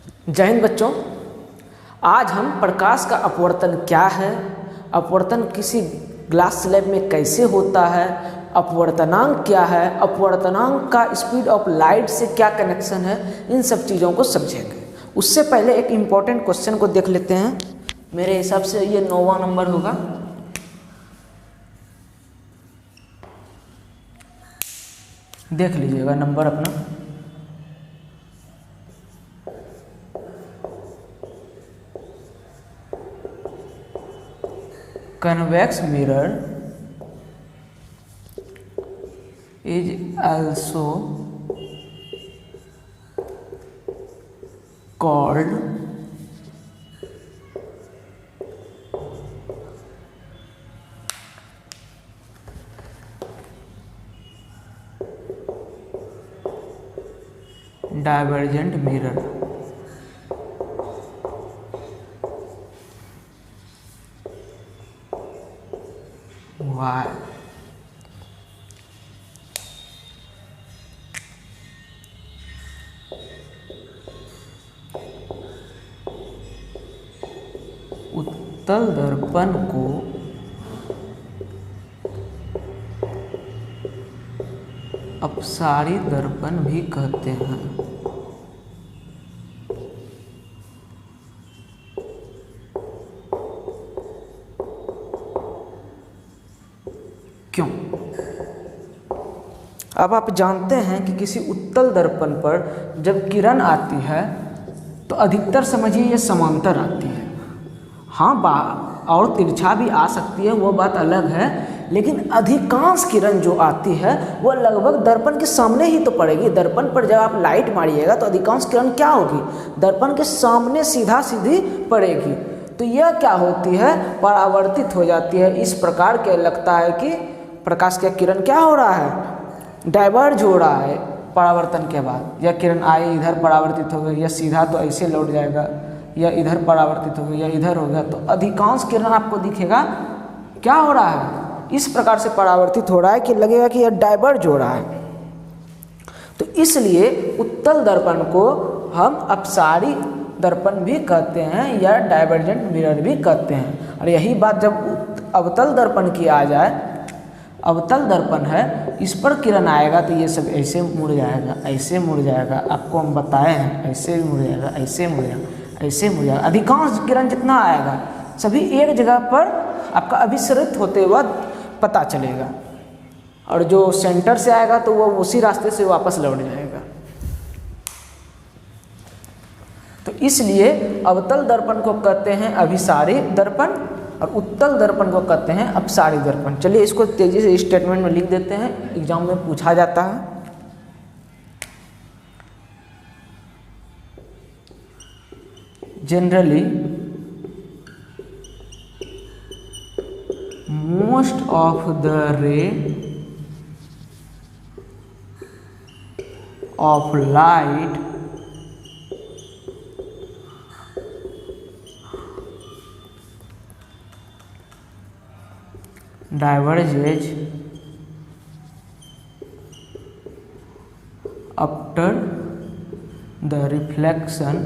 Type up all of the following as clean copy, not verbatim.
जय हिंद बच्चों। आज हम प्रकाश का अपवर्तन क्या है, अपवर्तन किसी ग्लास स्लैब में कैसे होता है, अपवर्तनांक क्या है, अपवर्तनांक का स्पीड ऑफ लाइट से क्या कनेक्शन है, इन सब चीज़ों को समझेंगे। उससे पहले एक इम्पॉर्टेंट क्वेश्चन को देख लेते हैं। मेरे हिसाब से ये 9वां नंबर होगा। देख लीजिएगा नंबर अपना। Convex mirror is also called divergent mirror. Why? उत्तल दर्पण को अपसारी दर्पण भी कहते हैं। क्यों? अब आप जानते हैं कि किसी उत्तल दर्पण पर जब किरण आती है तो अधिकतर समझिए ये समांतर आती है। हाँ, और तिरछा भी आ सकती है, वो बात अलग है, लेकिन अधिकांश किरण जो आती है वो लगभग दर्पण के सामने ही तो पड़ेगी। दर्पण पर जब आप लाइट मारिएगा तो अधिकांश किरण क्या होगी, दर्पण के सामने सीधा सीधी पड़ेगी। तो यह क्या होती है, परावर्तित हो जाती है। इस प्रकार के लगता है कि प्रकाश का किरण क्या हो रहा है, डाइवर्ज हो रहा है परावर्तन के बाद। यह किरण आई, इधर परावर्तित हो गई, या सीधा तो ऐसे लौट जाएगा, या इधर परावर्तित हो गई, या इधर हो गया। तो अधिकांश किरण आपको दिखेगा क्या हो रहा है, इस प्रकार से परावर्तित हो रहा है कि लगेगा कि यह डाइवर्ज हो रहा है। तो इसलिए उत्तल दर्पण को हम अपसारी दर्पण भी कहते हैं या डाइवर्जेंट मिरर भी कहते हैं। और यही बात जब अवतल दर्पण की आ जाए, अवतल दर्पण है, इस पर किरण आएगा तो ये सब ऐसे मुड़ जाएगा, ऐसे मुड़ जाएगा। आपको हम बताए हैं, ऐसे भी मुड़ जाएगा, ऐसे मुड़ जाएगा, ऐसे मुड़ जाएगा। अधिकांश किरण जितना आएगा सभी एक जगह पर आपका अभिसरित होते हुआ पता चलेगा, और जो सेंटर से आएगा तो वो उसी रास्ते से वापस लौट जाएगा। तो इसलिए अवतल दर्पण को कहते हैं अभिसारी दर्पण और उत्तल दर्पण को कहते हैं अपसारी दर्पण। चलिए इसको तेजी से स्टेटमेंट में लिख देते हैं, एग्जाम में पूछा जाता है। जनरली मोस्ट ऑफ द रे of light diverges after the reflection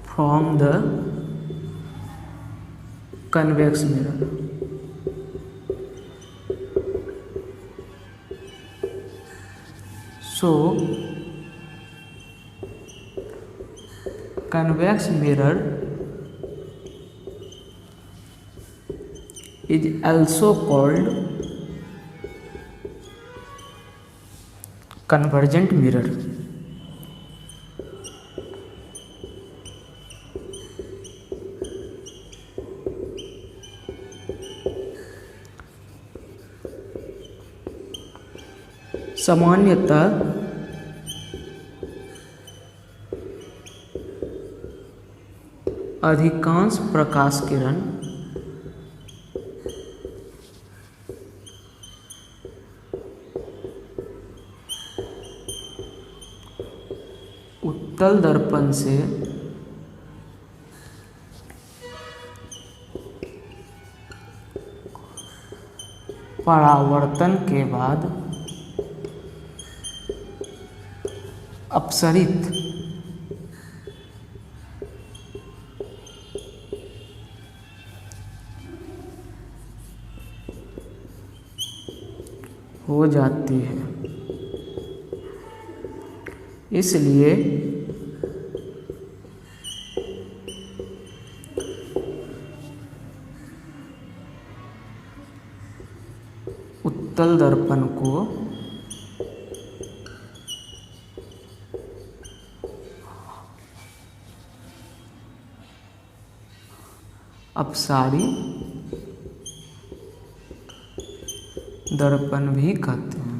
from the convex mirror. So convex mirror is also called convergent mirror. सामान्यतः अधिकांश प्रकाश किरण उत्तल दर्पण से परावर्तन के बाद अपसरित हो जाती है, इसलिए उत्तल दर्पण को अपसारी दर्पण भी कहते हैं।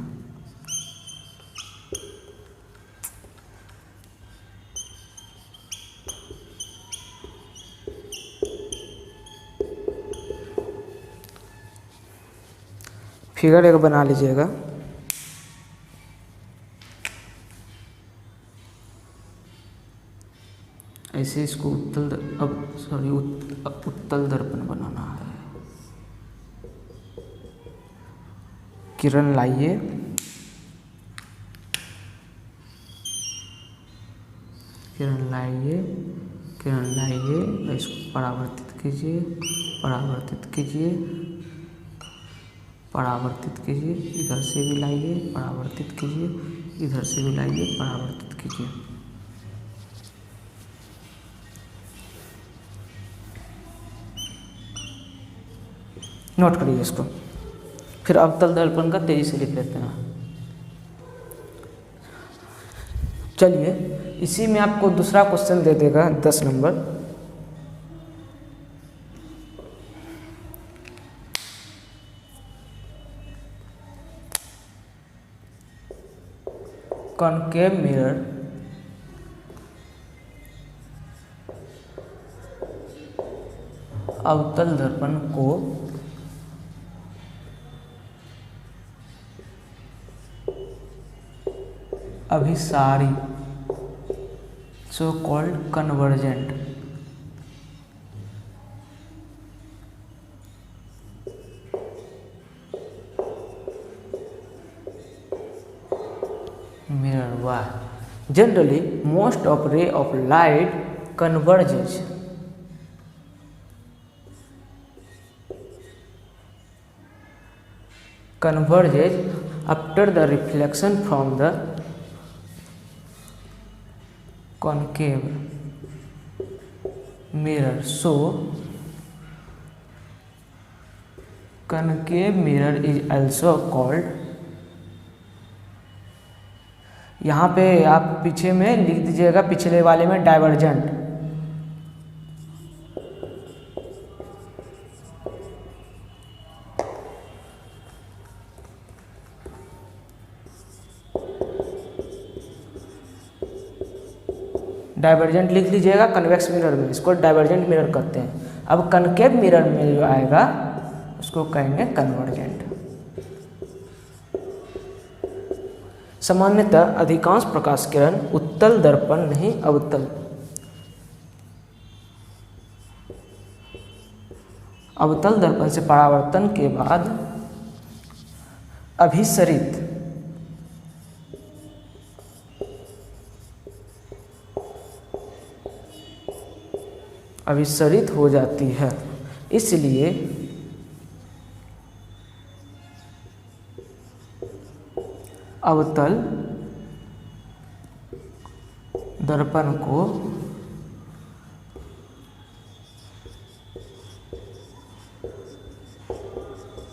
फिगर एक बना लीजिएगा। ऐसे इसको उत्तल दर्पण बनाना है। किरण लाइए, किरण लाइए, किरण लाइए, इसको परावर्तित कीजिए, परावर्तित कीजिए, परावर्तित कीजिए, इधर से भी लाइए, परावर्तित कीजिए, इधर से भी लाइए, परावर्तित कीजिए। नोट करिए इसको। फिर अवतल दर्पण का तेजी से लिख लेते हैं। चलिए, इसी में आपको दूसरा क्वेश्चन दे देगा 10 नंबर। कॉनकेव मिरर अवतल दर्पण को अभिसारी so called convergent mirror. Why? Generally, most of ray of light converges after the reflection from the concave mirror. So, concave mirror is also called, यहाँ पे आप पीछे में लिख दीजिएगा, पिछले वाले में डाइवर्जेंट। डाइवर्जेंट लिख लीजिएगा कन्वेक्स मिरर में, इसको डाइवर्जेंट मिरर कहते हैं। अब कनकेव मिरर में जो आएगा उसको कहेंगे कन्वर्जेंट। सामान्यतः अधिकांश प्रकाश किरण उत्तल दर्पण नहीं अवतल दर्पण से परावर्तन के बाद अभिसरित हो जाती है, इसलिए अवतल दर्पण को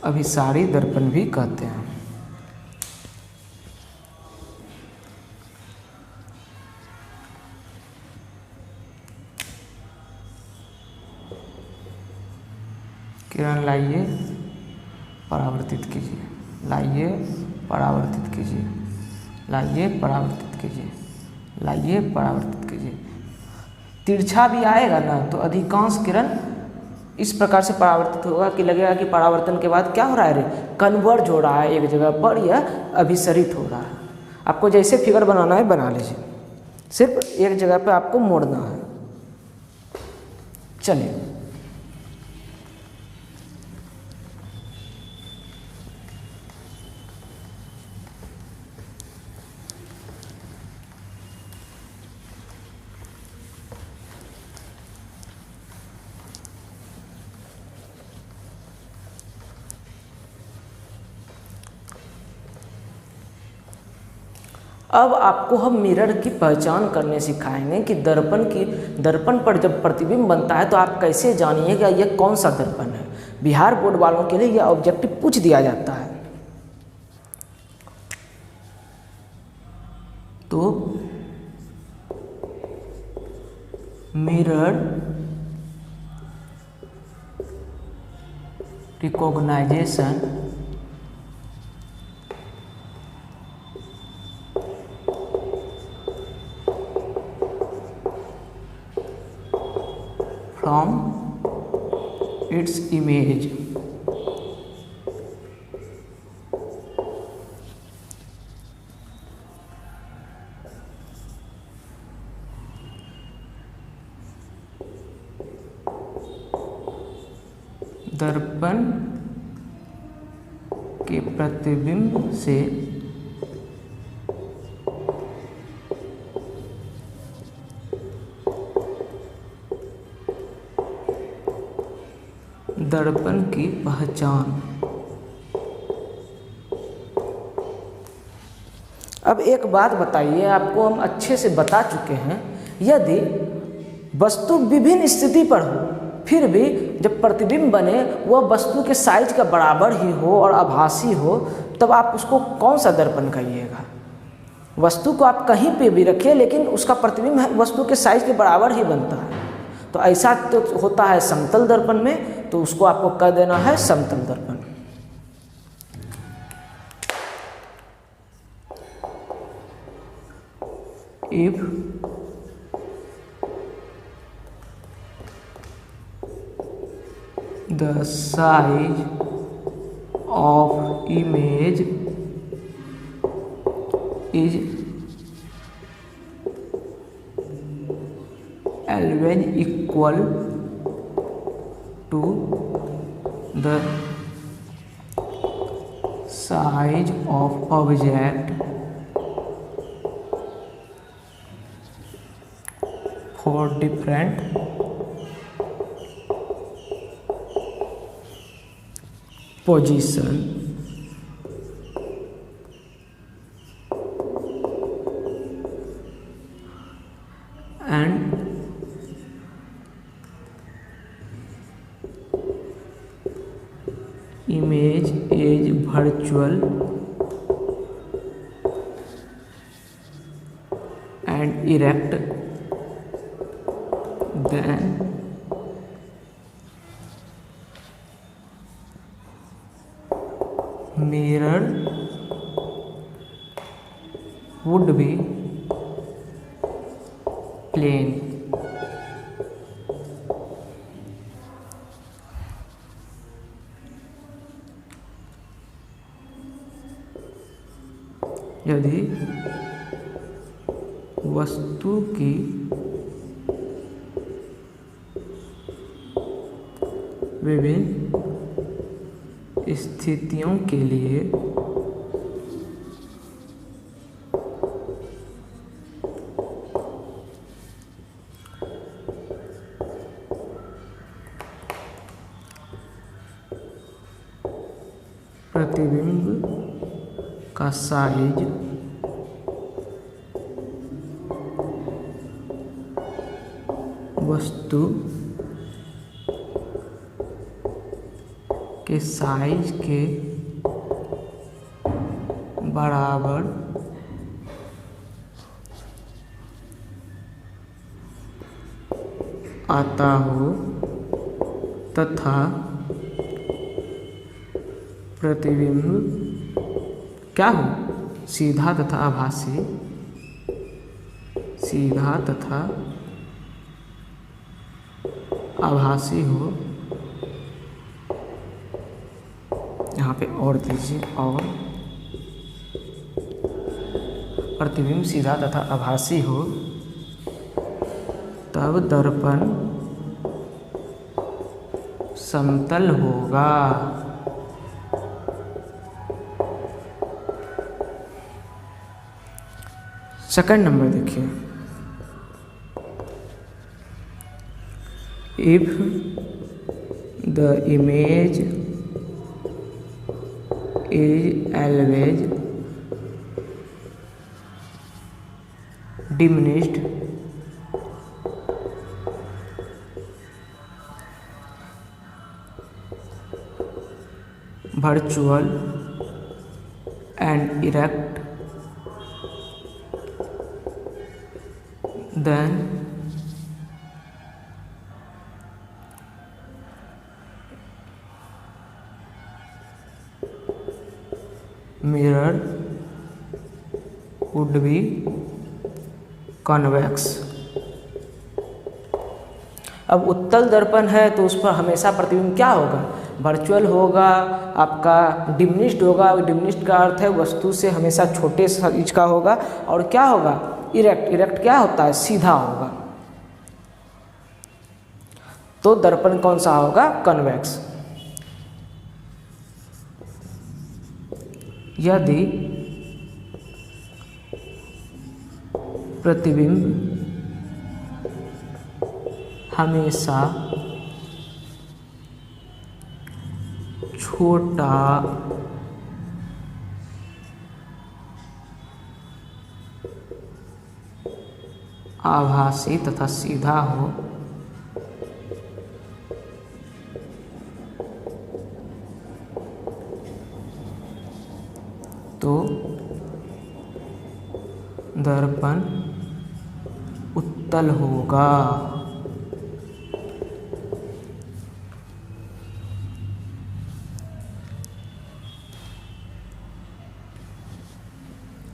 अभिसारी दर्पण भी कहते हैं। किरण लाइए, परावर्तित कीजिए, लाइए, परावर्तित कीजिए, लाइए, परावर्तित कीजिए, लाइए, परावर्तित कीजिए। तिरछा भी आएगा ना तो अधिकांश किरण इस प्रकार से परावर्तित होगा कि लगेगा कि परावर्तन के बाद क्या हो रहा है, रे कन्वर्ज हो रहा है एक जगह पर, यह अभिसरित हो रहा है। आपको जैसे फिगर बनाना है बना लीजिए, सिर्फ एक जगह पे आपको मोड़ना है। चलिए, अब आपको हम मिरर की पहचान करने सिखाएंगे कि दर्पण पर जब प्रतिबिंब बनता है तो आप कैसे जानिएगा यह कौन सा दर्पण है। बिहार बोर्ड वालों के लिए यह ऑब्जेक्टिव पूछ दिया जाता है। तो mirror recognisation from its image. दर्पण के प्रतिबिंब से दर्पण की पहचान। अब एक बात बताइए, आपको हम अच्छे से बता चुके हैं, यदि वस्तु विभिन्न स्थिति पर हो फिर भी जब प्रतिबिंब बने वह वस्तु के साइज का बराबर ही हो और आभासी हो, तब आप उसको कौन सा दर्पण कहिएगा। वस्तु को आप कहीं पे भी रखिए लेकिन उसका प्रतिबिंब वस्तु के साइज के बराबर ही बनता है। तो ऐसा तो होता है समतल दर्पण में, तो उसको आपको कह देना है समतल दर्पण। If the size of image is always equal to the size of object for different position and image is virtual and erect, then mirror would be plane. यदि वस्तु की विभिन्न स्थितियों के लिए प्रतिबिंब का साइज वस्तु के साइज के बराबर आता हो तथा प्रतिबिंब क्या हो, सीधा तथा आभासी, सीधा तथा आभासी हो। यहाँ पे और दीजिए, और प्रतिबिंब सीधा तथा आभासी हो तब दर्पण समतल होगा। सेकंड नंबर देखिए, if the image is always diminished virtual and erect then mirror would be convex। अब उत्तल दर्पण है तो उस पर हमेशा प्रतिबिंब क्या होगा, वर्चुअल होगा, आपका डिमिनिश्ड होगा। डिमिनिश्ड का अर्थ है वस्तु से हमेशा छोटे साइज का होगा, और क्या होगा, इरेक्ट। इरेक्ट क्या होता है, सीधा होगा। तो दर्पण कौन सा होगा, कन्वेक्स। यदि प्रतिबिंब हमेशा छोटा आभासी तथा सीधा हो तो दर्पण उत्तल होगा।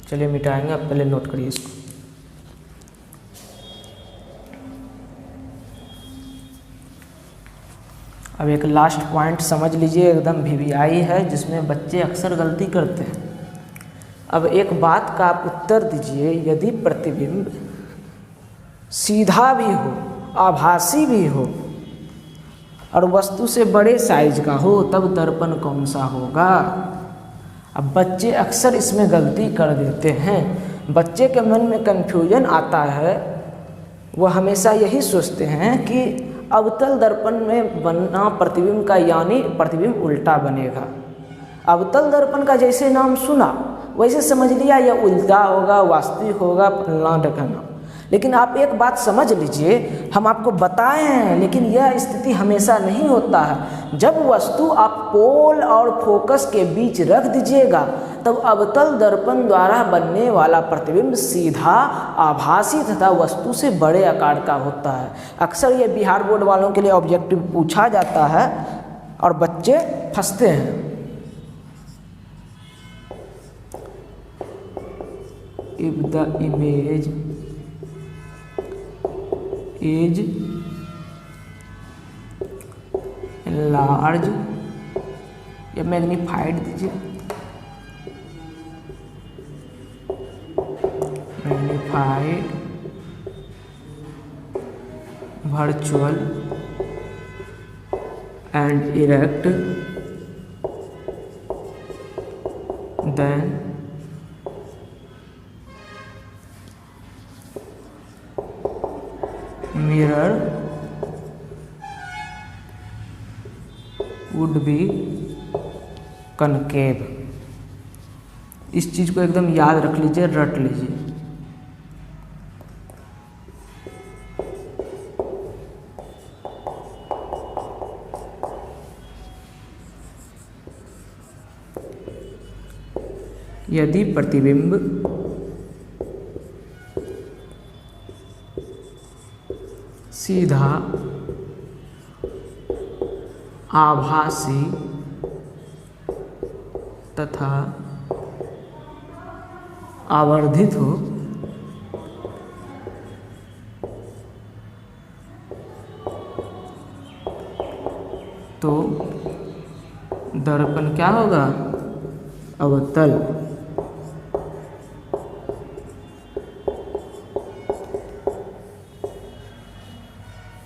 चलिए मिटाएंगे, आप पहले नोट करिए इसको। अब एक लास्ट पॉइंट समझ लीजिए, एकदम वीवीआई है जिसमें बच्चे अक्सर गलती करते हैं। अब एक बात का आप उत्तर दीजिए, यदि प्रतिबिंब सीधा भी हो, आभासी भी हो और वस्तु से बड़े साइज का हो, तब दर्पण कौन सा होगा। अब बच्चे अक्सर इसमें गलती कर देते हैं। बच्चे के मन में कन्फ्यूजन आता है, वो हमेशा यही सोचते हैं कि अवतल दर्पण में बनना प्रतिबिंब का, यानी प्रतिबिंब उल्टा बनेगा। अवतल दर्पण का जैसे नाम सुना वैसे समझ लिया यह उल्टा होगा, वास्तविक होगा, फलना ढकना। लेकिन आप एक बात समझ लीजिए, हम आपको बताए हैं, लेकिन यह स्थिति हमेशा नहीं होता है। जब वस्तु आप पोल और फोकस के बीच रख दीजिएगा, तब अवतल दर्पण द्वारा बनने वाला प्रतिबिंब सीधा, आभासी तथा वस्तु से बड़े आकार का होता है। अक्सर ये बिहार बोर्ड वालों के लिए ऑब्जेक्टिव पूछा जाता है और बच्चे फंसते हैं। If the image is large या मैग्नीफाइड दीजिए, magnified virtual and erect then mirror would be concave। इस चीज को एकदम याद रख लीजिए, रट लीजिए। यदि प्रतिबिंब सीधा, आभासी तथा आवर्धित हो तो दर्पण क्या होगा, अवतल।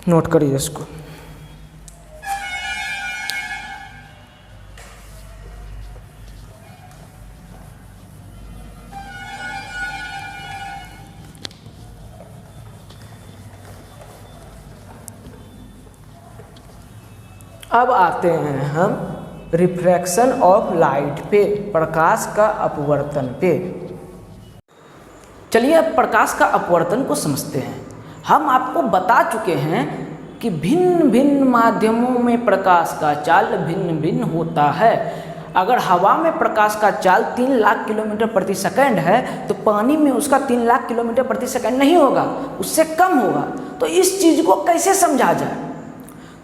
नोट करिए इसको। अब आते हैं हम रिफ्रैक्शन ऑफ लाइट पे, प्रकाश का अपवर्तन पे। चलिए अब प्रकाश का अपवर्तन को समझते हैं। हम आपको बता चुके हैं कि भिन्न भिन्न माध्यमों में प्रकाश का चाल भिन्न भिन्न होता है। अगर हवा में प्रकाश का चाल 3 लाख किलोमीटर प्रति सेकंड है तो पानी में उसका 3 लाख किलोमीटर प्रति सेकंड नहीं होगा, उससे कम होगा। तो इस चीज़ को कैसे समझा जाए?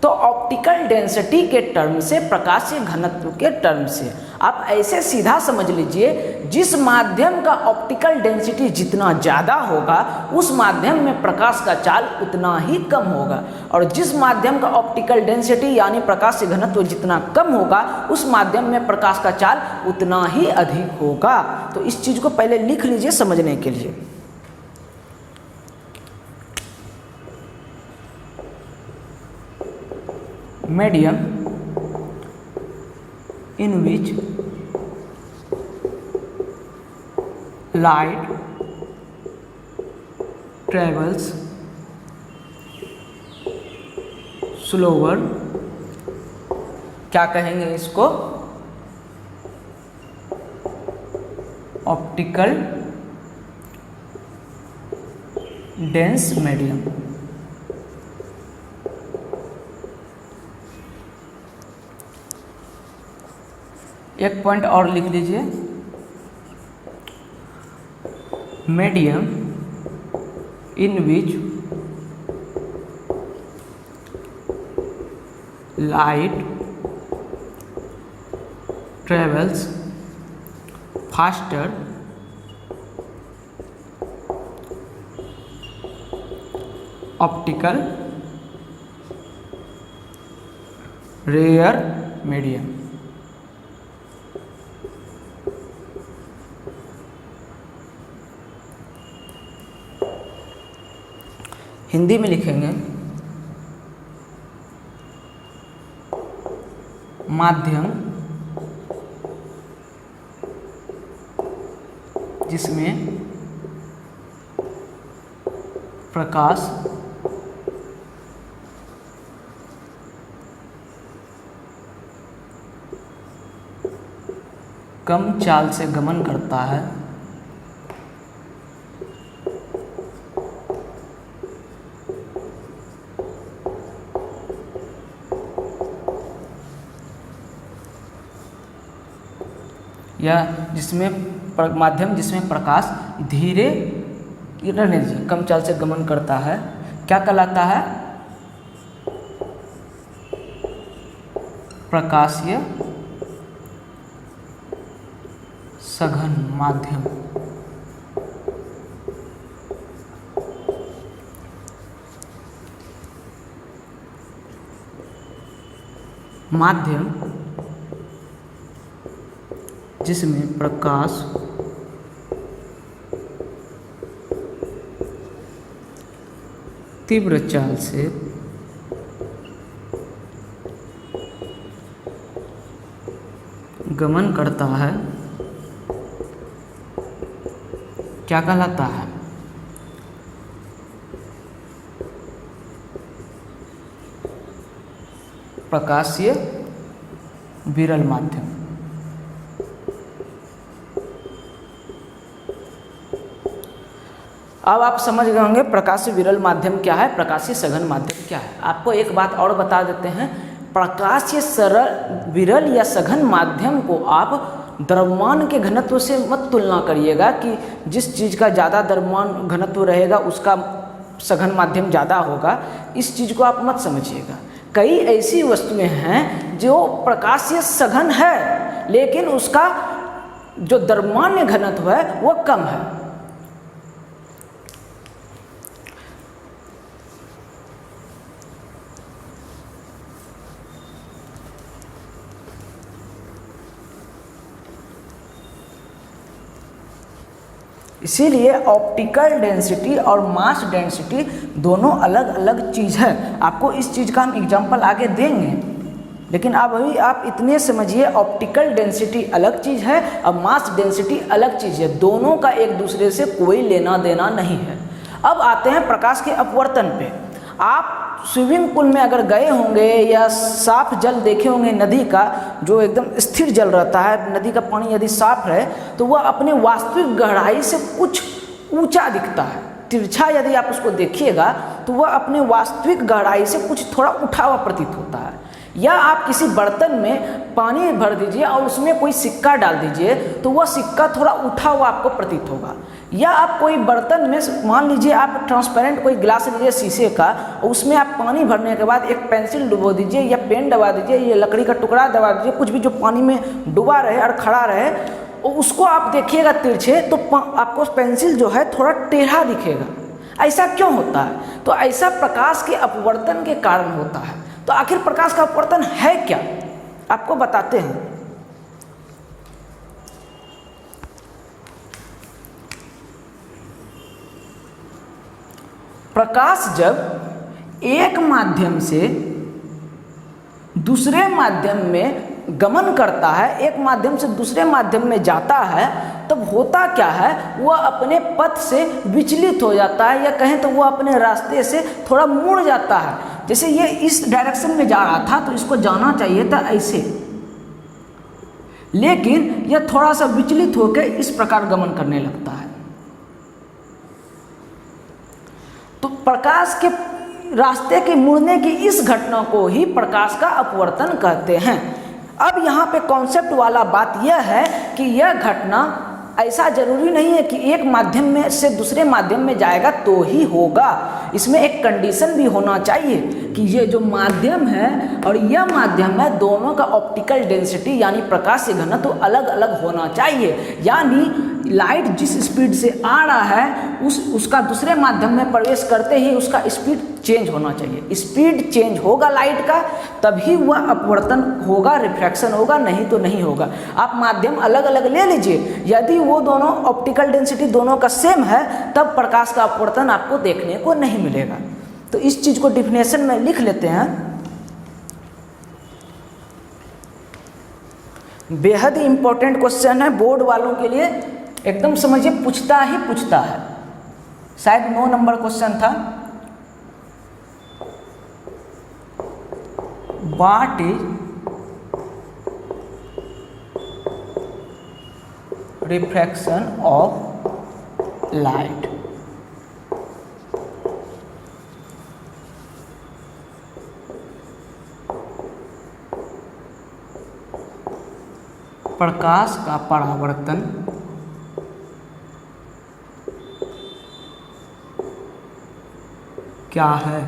तो ऑप्टिकल डेंसिटी के टर्म से, प्रकाशीय घनत्व के टर्म से आप ऐसे सीधा समझ लीजिए, जिस माध्यम का ऑप्टिकल डेंसिटी जितना ज़्यादा होगा उस माध्यम में प्रकाश का चाल उतना ही कम होगा, और जिस माध्यम का ऑप्टिकल डेंसिटी यानी प्रकाशीय घनत्व जितना कम होगा उस माध्यम में प्रकाश का चाल उतना ही अधिक होगा। तो इस चीज़ को पहले लिख लीजिए समझने के लिए। medium in which light travels slower, क्या कहेंगे इसको? Optical dense medium. एक पॉइंट और लिख लीजिए, medium in which light travels faster optical rarer medium. Hindi में लिखेंगे माध्यम जिसमें प्रकाश कम चाल से गमन करता है या माध्यम जिसमें प्रकाश धीरे कम चाल से गमन करता है, क्या कहलाता है? प्रकाशीय सघन माध्यम। माध्यम जिसमें प्रकाश तीव्र चाल से गमन करता है, क्या कहलाता है? प्रकाशीय विरल माध्यम। अब आप समझ गए होंगे प्रकाशीय विरल माध्यम क्या है, प्रकाशीय सघन माध्यम क्या है। आपको एक बात और बता देते हैं, प्रकाशीय सरल विरल या सघन माध्यम को आप द्रव्यमान के घनत्व से मत तुलना करिएगा कि जिस चीज़ का ज़्यादा द्रव्यमान घनत्व रहेगा उसका सघन माध्यम ज़्यादा होगा, इस चीज़ को आप मत समझिएगा। कई ऐसी वस्तुएं हैं जो प्रकाशीय सघन है लेकिन उसका जो द्रव्यमान घनत्व है वो कम है। इसीलिए ऑप्टिकल डेंसिटी और मास डेंसिटी दोनों अलग अलग चीज़ है। आपको इस चीज़ का हम एग्जांपल आगे देंगे, लेकिन अब अभी आप इतने समझिए ऑप्टिकल डेंसिटी अलग चीज़ है और मास डेंसिटी अलग चीज़ है, दोनों का एक दूसरे से कोई लेना देना नहीं है। अब आते हैं प्रकाश के अपवर्तन पे। आप स्विमिंग पूल में अगर गए होंगे या साफ जल देखे होंगे नदी का, जो एकदम स्थिर जल रहता है, नदी का पानी यदि साफ है तो वह अपने वास्तविक गहराई से कुछ ऊंचा दिखता है। तिरछा यदि आप उसको देखिएगा तो वह अपने वास्तविक गहराई से कुछ थोड़ा उठा हुआ प्रतीत होता है। या आप किसी बर्तन में पानी भर दीजिए और उसमें कोई सिक्का डाल दीजिए तो वह सिक्का थोड़ा उठा हुआ आपको प्रतीत होगा। या आप कोई बर्तन में, मान लीजिए आप ट्रांसपेरेंट कोई ग्लास लीजिए शीशे का, और उसमें आप पानी भरने के बाद एक पेंसिल डुबो दीजिए या पेन दबा दीजिए या लकड़ी का टुकड़ा दबा दीजिए, कुछ भी जो पानी में डुबा रहे और खड़ा रहे, और उसको आप देखिएगा तिरछे तो आपको पेंसिल जो है थोड़ा टेढ़ा दिखेगा। ऐसा क्यों होता है? तो ऐसा प्रकाश के अपवर्तन के कारण होता है। तो आखिर प्रकाश का अपवर्तन है क्या, आपको बताते हैं। प्रकाश जब एक माध्यम से दूसरे माध्यम में गमन करता है, एक माध्यम से दूसरे माध्यम में जाता है, तब होता क्या है, वह अपने पथ से विचलित हो जाता है, या कहें तो वह अपने रास्ते से थोड़ा मुड़ जाता है। जैसे ये इस डायरेक्शन में जा रहा था तो इसको जाना चाहिए था ऐसे, लेकिन यह थोड़ा सा विचलित होकर इस प्रकार गमन करने लगता है। तो प्रकाश के रास्ते के मुड़ने की इस घटना को ही प्रकाश का अपवर्तन कहते हैं। अब यहाँ पे कॉन्सेप्ट वाला बात यह है कि यह घटना ऐसा जरूरी नहीं है कि एक माध्यम में से दूसरे माध्यम में जाएगा तो ही होगा। इसमें एक कंडीशन भी होना चाहिए कि ये जो माध्यम है और यह माध्यम है, दोनों का ऑप्टिकल डेंसिटी यानी प्रकाशीय घनत्व तो अलग अलग होना चाहिए। यानी लाइट जिस स्पीड से आ रहा है उसका दूसरे माध्यम में प्रवेश करते ही उसका स्पीड चेंज होना चाहिए। स्पीड चेंज होगा लाइट का तभी वह अपवर्तन होगा, रिफ्रैक्शन होगा, नहीं तो नहीं होगा। आप माध्यम अलग अलग ले लीजिए, यदि वो दोनों ऑप्टिकल डेंसिटी दोनों का सेम है तब प्रकाश का अपवर्तन आपको देखने को नहीं मिलेगा। तो इस चीज को डिफिनेशन में लिख लेते हैं। बेहद इंपॉर्टेंट क्वेश्चन है, बोर्ड वालों के लिए एकदम समझिए पूछता ही पूछता है। शायद 9 नंबर क्वेश्चन था। What is refraction of light? प्रकाश का परावर्तन क्या है?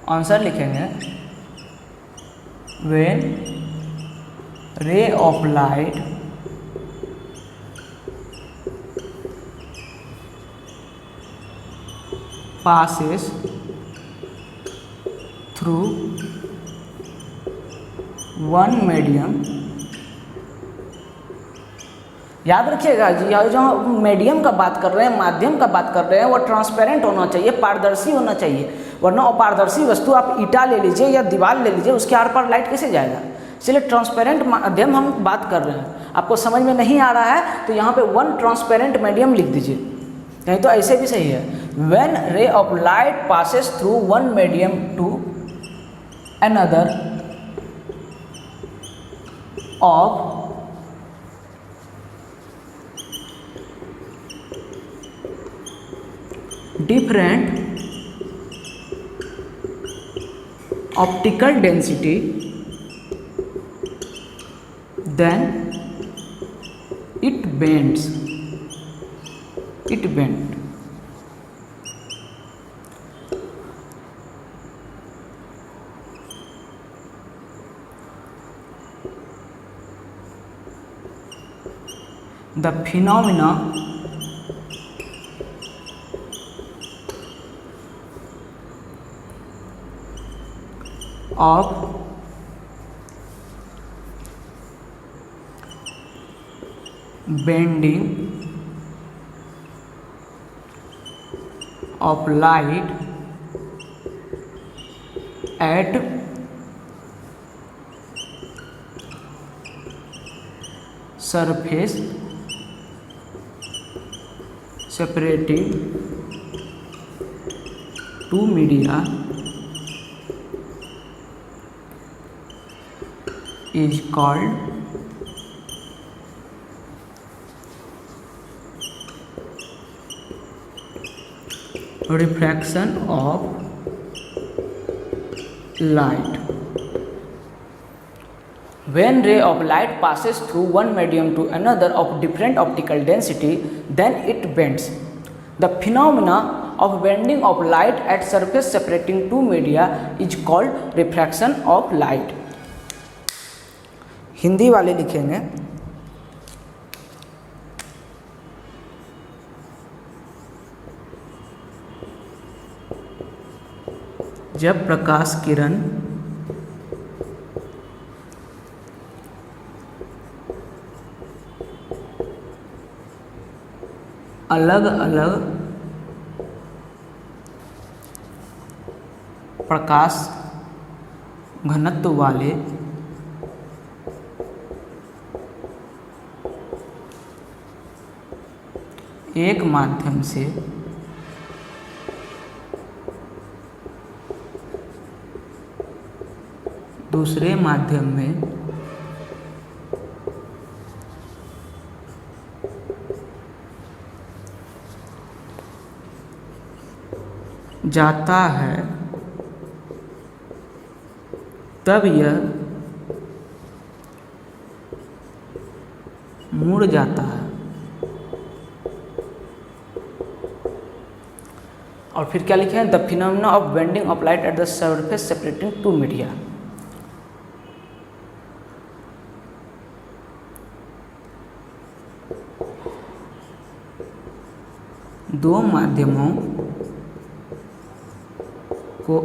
आंसर लिखेंगे, when ray of light passes through one medium, याद रखिएगा जी, जो मीडियम का बात कर रहे हैं, माध्यम का बात कर रहे हैं, वो ट्रांसपेरेंट होना चाहिए, पारदर्शी होना चाहिए। वरना अपारदर्शी वस्तु आप ईटा ले लीजिए या दीवार ले लीजिए, उसके आर पार लाइट कैसे जाएगा? इसलिए ट्रांसपेरेंट माध्यम हम बात कर रहे हैं। आपको समझ में नहीं आ रहा है तो यहाँ पे वन ट्रांसपेरेंट मीडियम लिख दीजिए, नहीं तो ऐसे भी सही है। When ray of light passes through one medium to another of different optical density, then it bends. The phenomena of bending of light at surface separating two media is called refraction of light. When ray of light passes through one medium to another of different optical density, then it bends. The phenomena of bending of light at surface separating two media is called refraction of light. Hindi वाले लिखेंगे जब प्रकाश किरण अलग अलग प्रकाश घनत्व वाले एक माध्यम से दूसरे माध्यम में जाता है, तब यह मुड़ जाता है। और फिर क्या लिखे हैं? The phenomena of bending of light at the surface separating two media. दो माध्यमों को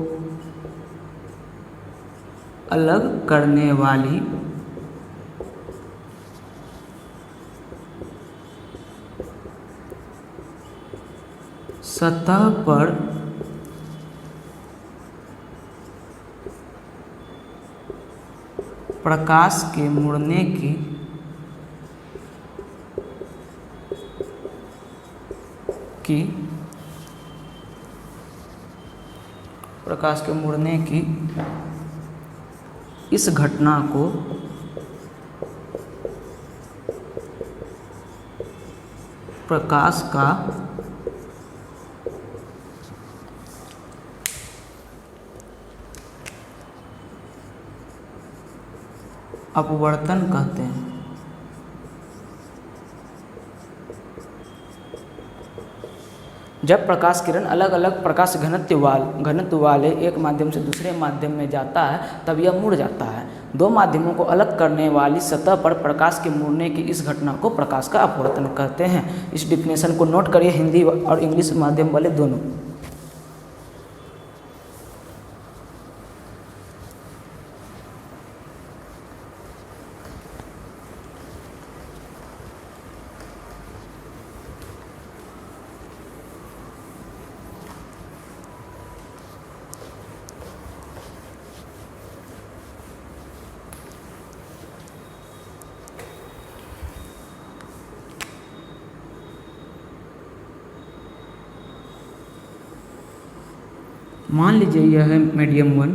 अलग करने वाली सतह पर प्रकाश के मुड़ने की इस घटना को प्रकाश का अपवर्तन कहते हैं। जब प्रकाश किरण अलग अलग प्रकाश घनत्व वाले एक माध्यम से दूसरे माध्यम में जाता है, तब यह मुड़ जाता है। दो माध्यमों को अलग करने वाली सतह पर प्रकाश के मुड़ने की इस घटना को प्रकाश का अपवर्तन कहते हैं। इस डिफिनेशन को नोट करिए, हिंदी और इंग्लिश माध्यम वाले दोनों। मान लीजिए यह है मीडियम 1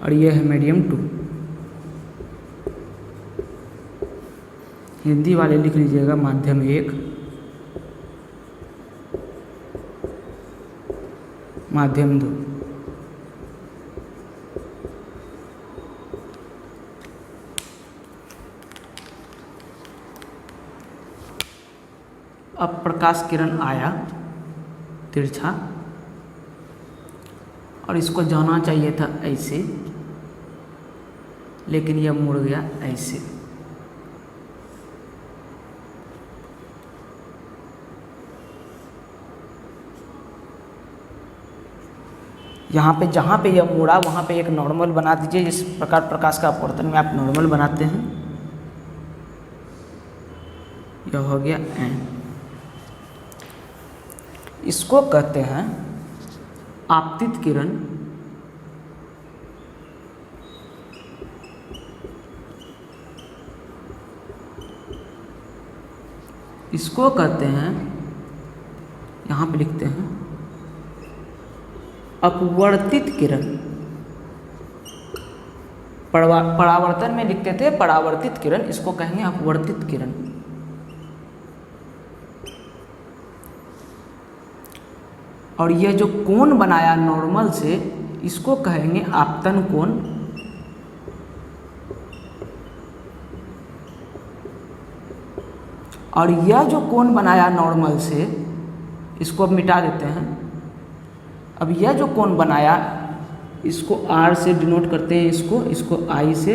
और यह है मीडियम 2। हिंदी वाले लिख लीजिएगा माध्यम 1, माध्यम 2। अब प्रकाश किरण आया तिरछा और इसको जाना चाहिए था ऐसे, लेकिन यह मुड़ गया ऐसे। यहाँ पे जहाँ पे यह मुड़ा वहाँ पे एक नॉर्मल बना दीजिए। इस प्रकार प्रकाश का अपवर्तन में आप नॉर्मल बनाते हैं। यह हो गया एन। इसको कहते हैं आपतित किरण। इसको कहते हैं, यहाँ पे लिखते हैं अपवर्तित किरण। परावर्तन में लिखते थे परावर्तित किरण, इसको कहेंगे अपवर्तित किरण। और यह जो कोण बनाया नॉर्मल से, इसको कहेंगे आपतन कोण। और यह जो कोण बनाया नॉर्मल से, इसको अब मिटा देते हैं। अब यह जो कोण बनाया, इसको R से डिनोट करते हैं, इसको I से,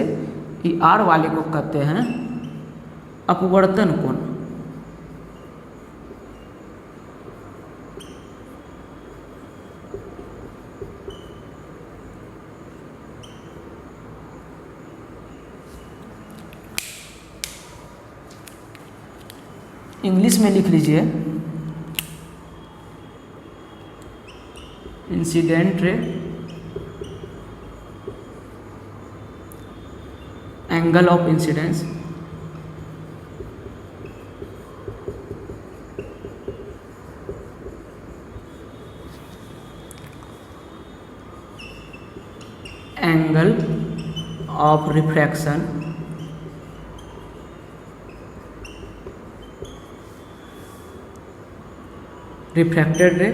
ये R वाले को कहते हैं अपवर्तन कोण। इंग्लिश में लिख लीजिए incident ray angle of incidence angle of refraction refracted रे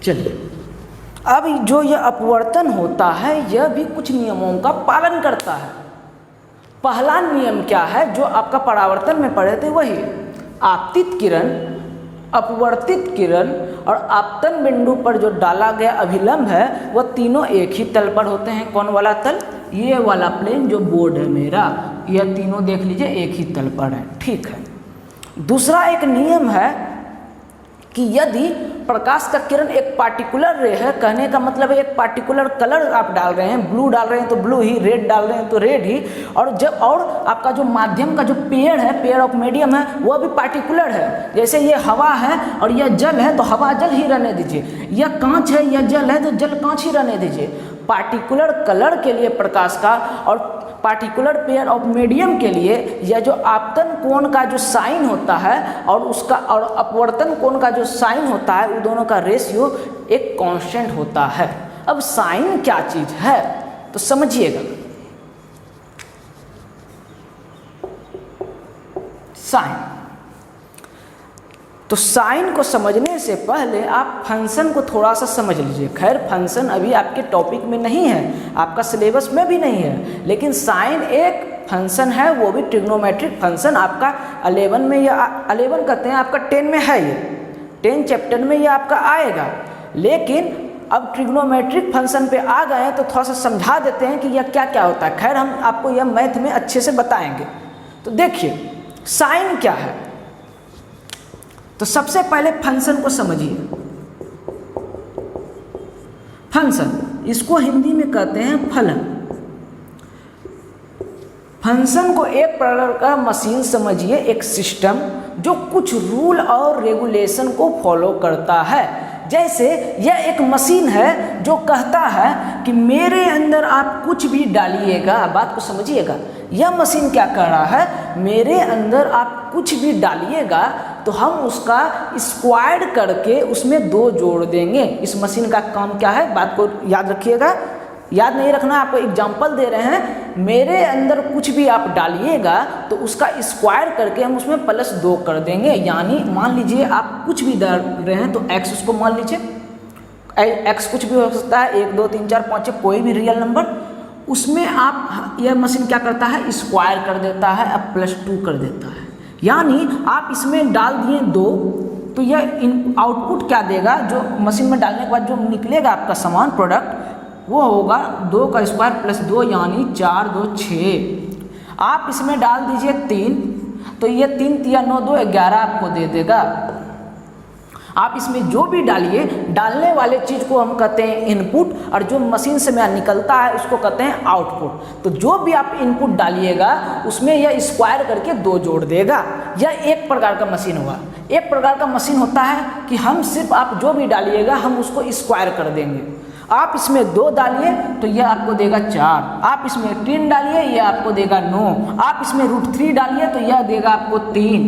चलिए, अब जो यह अपवर्तन होता है यह भी कुछ नियमों का पालन करता है। पहला नियम क्या है जो आपका परावर्तन में पढ़े थे, वही आपतित किरण, अपवर्तित किरण और आपतन बिंदु पर जो डाला गया अभिलंब है वह तीनों एक ही तल पर होते हैं। कौन वाला तल? ये वाला प्लेन जो बोर्ड है मेरा, यह तीनों देख लीजिए एक ही तल पर है। ठीक है। दूसरा एक नियम है कि यदि प्रकाश का किरण एक पार्टिकुलर रे है, कहने का मतलब है एक पार्टिकुलर कलर आप डाल रहे हैं, ब्लू डाल रहे हैं तो ब्लू ही, रेड डाल रहे हैं तो रेड ही, और आपका जो माध्यम का जो पेड़ है, पेड़ ऑफ मीडियम है, वह भी पार्टिकुलर है। जैसे ये हवा है और यह जल है तो हवा जल ही रहने दीजिए, यह कांच है यह जल है तो जल कांच ही रहने दीजिए। पार्टिकुलर कलर के लिए प्रकाश का और पार्टिकुलर पेयर ऑफ मीडियम के लिए यह जो आपतन कोण का जो साइन होता है और उसका और अपवर्तन कोण का जो साइन होता है, उन दोनों का रेशियो एक कांस्टेंट होता है। अब साइन क्या चीज है तो समझिएगा। साइन, तो साइन को समझने से पहले आप फंक्शन को थोड़ा सा समझ लीजिए। खैर फंक्शन अभी आपके टॉपिक में नहीं है, आपका सिलेबस में भी नहीं है, लेकिन साइन एक फंक्शन है, वो भी ट्रिग्नोमेट्रिक फंक्शन। आपका 11 में या 11 कहते हैं, आपका 10 में है, ये 10 चैप्टर में ये आपका आएगा। लेकिन अब ट्रिग्नोमेट्रिक फंक्शन पे आ गए हैं तो थोड़ा सा समझा देते हैं कि यह क्या क्या होता है। खैर हम आपको यह मैथ में अच्छे से बताएंगे। तो देखिए साइन क्या है, तो सबसे पहले फंक्शन को समझिए। फंक्शन, इसको हिंदी में कहते हैं फलन। फंक्शन को एक प्रकार का मशीन समझिए, एक सिस्टम जो कुछ रूल और रेगुलेशन को फॉलो करता है। जैसे यह एक मशीन है जो कहता है कि मेरे अंदर आप कुछ भी डालिएगा, बात को समझिएगा। यह मशीन क्या कर रहा है, मेरे अंदर आप कुछ भी डालिएगा तो हम उसका स्क्वायर करके उसमें 2 जोड़ देंगे। इस मशीन का काम क्या है, बात को याद रखिएगा। याद नहीं रखना, आपको एग्जांपल दे रहे हैं। मेरे अंदर कुछ भी आप डालिएगा तो उसका स्क्वायर करके हम उसमें +2 कर देंगे। यानी मान लीजिए आप कुछ भी डाल रहे हैं तो x उसको मान लीजिए, x कुछ भी हो सकता है, 1 2 3 4 5 6 कोई भी रियल नंबर, उसमें आप यह मशीन क्या करता है, स्क्वायर कर देता है, अब +2 कर देता है। यानी आप इसमें डाल दिए 2 तो यह आउटपुट क्या देगा, जो मशीन में डालने के बाद जो निकलेगा आपका सामान प्रोडक्ट, वो होगा 2 का स्क्वायर +2 यानी 4 2 6। आप इसमें डाल दीजिए 3 तो ये 3 3 9 2 11 आपको दे देगा। आप इसमें जो भी डालिए, डालने वाले चीज़ को हम कहते हैं इनपुट, और जो मशीन से निकलता है उसको कहते हैं आउटपुट। तो जो भी आप इनपुट डालिएगा उसमें यह स्क्वायर करके 2 जोड़ देगा। यह एक प्रकार का मशीन हुआ। एक प्रकार का मशीन होता है कि हम सिर्फ आप जो भी डालिएगा हम उसको स्क्वायर कर देंगे। आप इसमें 2 डालिए तो यह आपको देगा 4, आप इसमें 3 डालिए यह आपको देगा 9, आप इसमें √3 डालिए तो यह देगा आपको 3,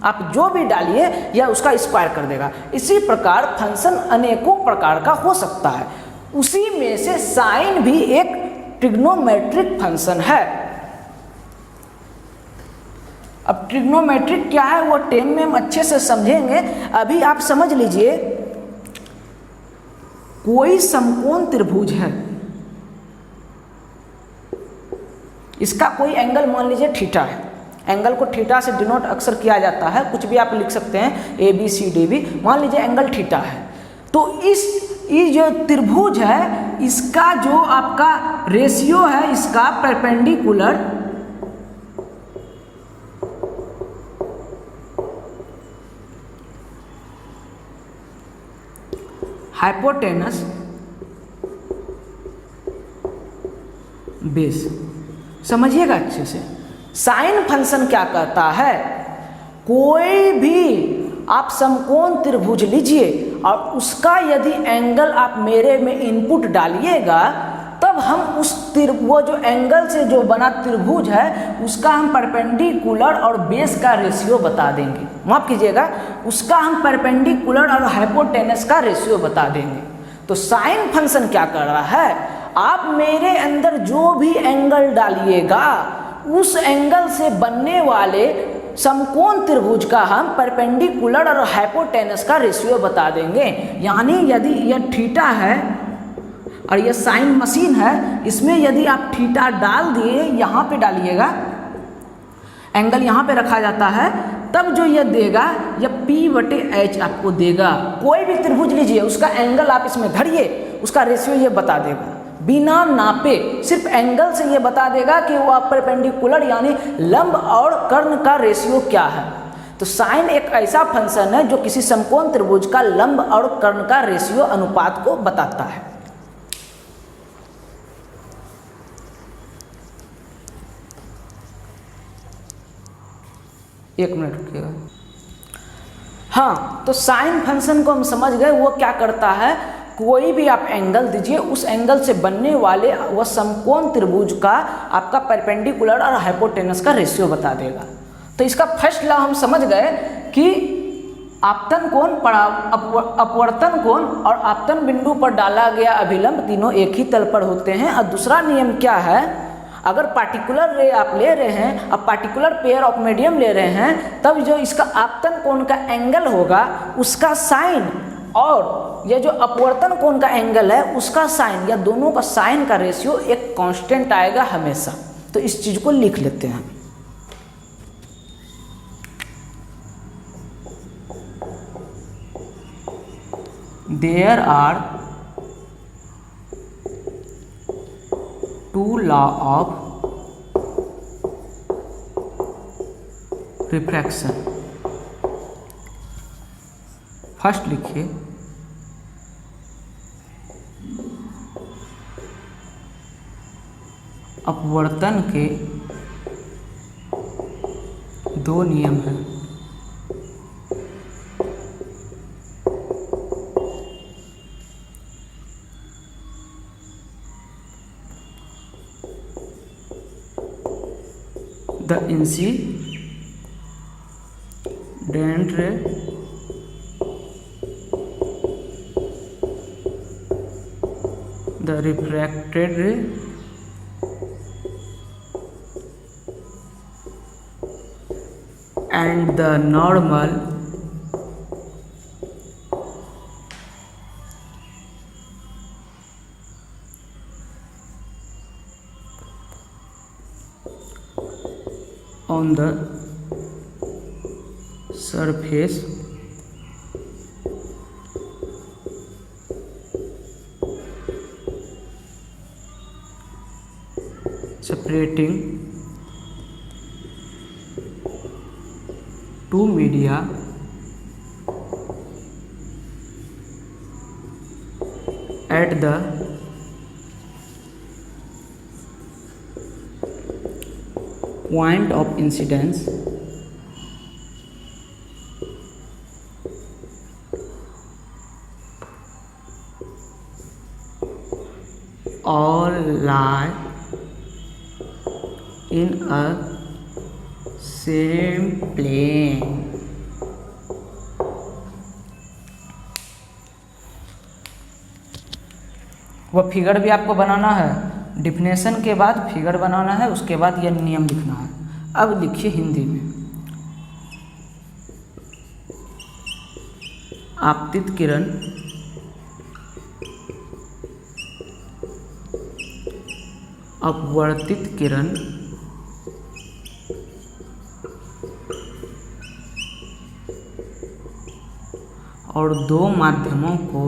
आप जो भी डालिए यह उसका स्क्वायर कर देगा। इसी प्रकार फंक्शन अनेकों प्रकार का हो सकता है, उसी में से साइन भी एक ट्रिग्नोमेट्रिक फंक्शन है। अब ट्रिग्नोमेट्रिक क्या है वो टेम में हम अच्छे से समझेंगे। अभी आप समझ लीजिए, कोई समकोण त्रिभुज है, इसका कोई एंगल मान लीजिए थीटा है, एंगल को थीटा से डिनोट अक्सर किया जाता है, कुछ भी आप लिख सकते हैं ए बी सी डी भी, मान लीजिए एंगल थीटा है। तो ये जो त्रिभुज है इसका जो आपका रेशियो है इसका परपेंडिकुलर हाइपोटेनस बेस, समझिएगा अच्छे से। साइन फंक्शन क्या कहता है, कोई भी आप समकोण त्रिभुज लीजिए और उसका यदि एंगल आप मेरे में इनपुट डालिएगा तब हम उस वो जो एंगल से जो बना त्रिभुज है उसका हम परपेंडिकुलर और बेस का रेशियो बता देंगे। माफ कीजिएगा, उसका हम परपेंडिकुलर और हाइपोटेनस का रेशियो बता देंगे। तो साइन फंक्शन क्या कर रहा है, आप मेरे अंदर जो भी एंगल डालिएगा उस एंगल से बनने वाले समकोण त्रिभुज का हम परपेंडिकुलर और हाइपोटेनस का रेशियो बता देंगे। यानी यदि यह थीटा है और यह साइन मशीन है, इसमें यदि आप थीटा डाल दिए, यहाँ पे डालिएगा, एंगल यहाँ पे रखा जाता है, तब जो यह देगा यह P/H आपको देगा। कोई भी त्रिभुज लीजिए उसका एंगल आप इसमें धरिए, उसका रेशियो ये बता देगा, बिना नापे सिर्फ एंगल से ये बता देगा कि वो परपेंडिकुलर यानी लंब और कर्ण का रेशियो क्या है। तो साइन एक ऐसा फंक्शन है जो किसी समकोण त्रिभुज का लंब और कर्ण का रेशियो अनुपात को बताता है। एक मिनट रुकिएगा। हाँ, तो साइन फंक्शन को हम समझ गए, वो क्या करता है, कोई भी आप एंगल दीजिए, उस एंगल से बनने वाले वह समकोण त्रिभुज का आपका परपेंडिकुलर और हाइपोटेनस का रेशियो बता देगा। तो इसका फर्स्ट लॉ हम समझ गए कि आपतन कोण, अपवर्तन कोण और आपतन बिंदु पर डाला गया अभिलंब तीनों एक ही तल पर होते हैं। और दूसरा नियम क्या है, अगर पार्टिकुलर रे आप ले रहे हैं, अब पार्टिकुलर पेयर ऑफ मीडियम ले रहे हैं, तब जो इसका आपतन कोण का एंगल होगा उसका साइन और यह जो अपवर्तन कोण का एंगल है उसका साइन, या दोनों का साइन का रेशियो एक कांस्टेंट आएगा हमेशा। तो इस चीज को लिख लेते हैं। There are two law of refraction. First लिखिए अपवर्तन के दो नियम हैं। The incident ray the refracted ray and the normal on the surface separating two media at the point of incidence all lie in a same plane। वह figure भी आपको बनाना है, डिफिनेशन के बाद फिगर बनाना है, उसके बाद यह नियम लिखना है। अब लिखिए हिंदी में, आपतित किरण अपवर्तित किरण और दो माध्यमों को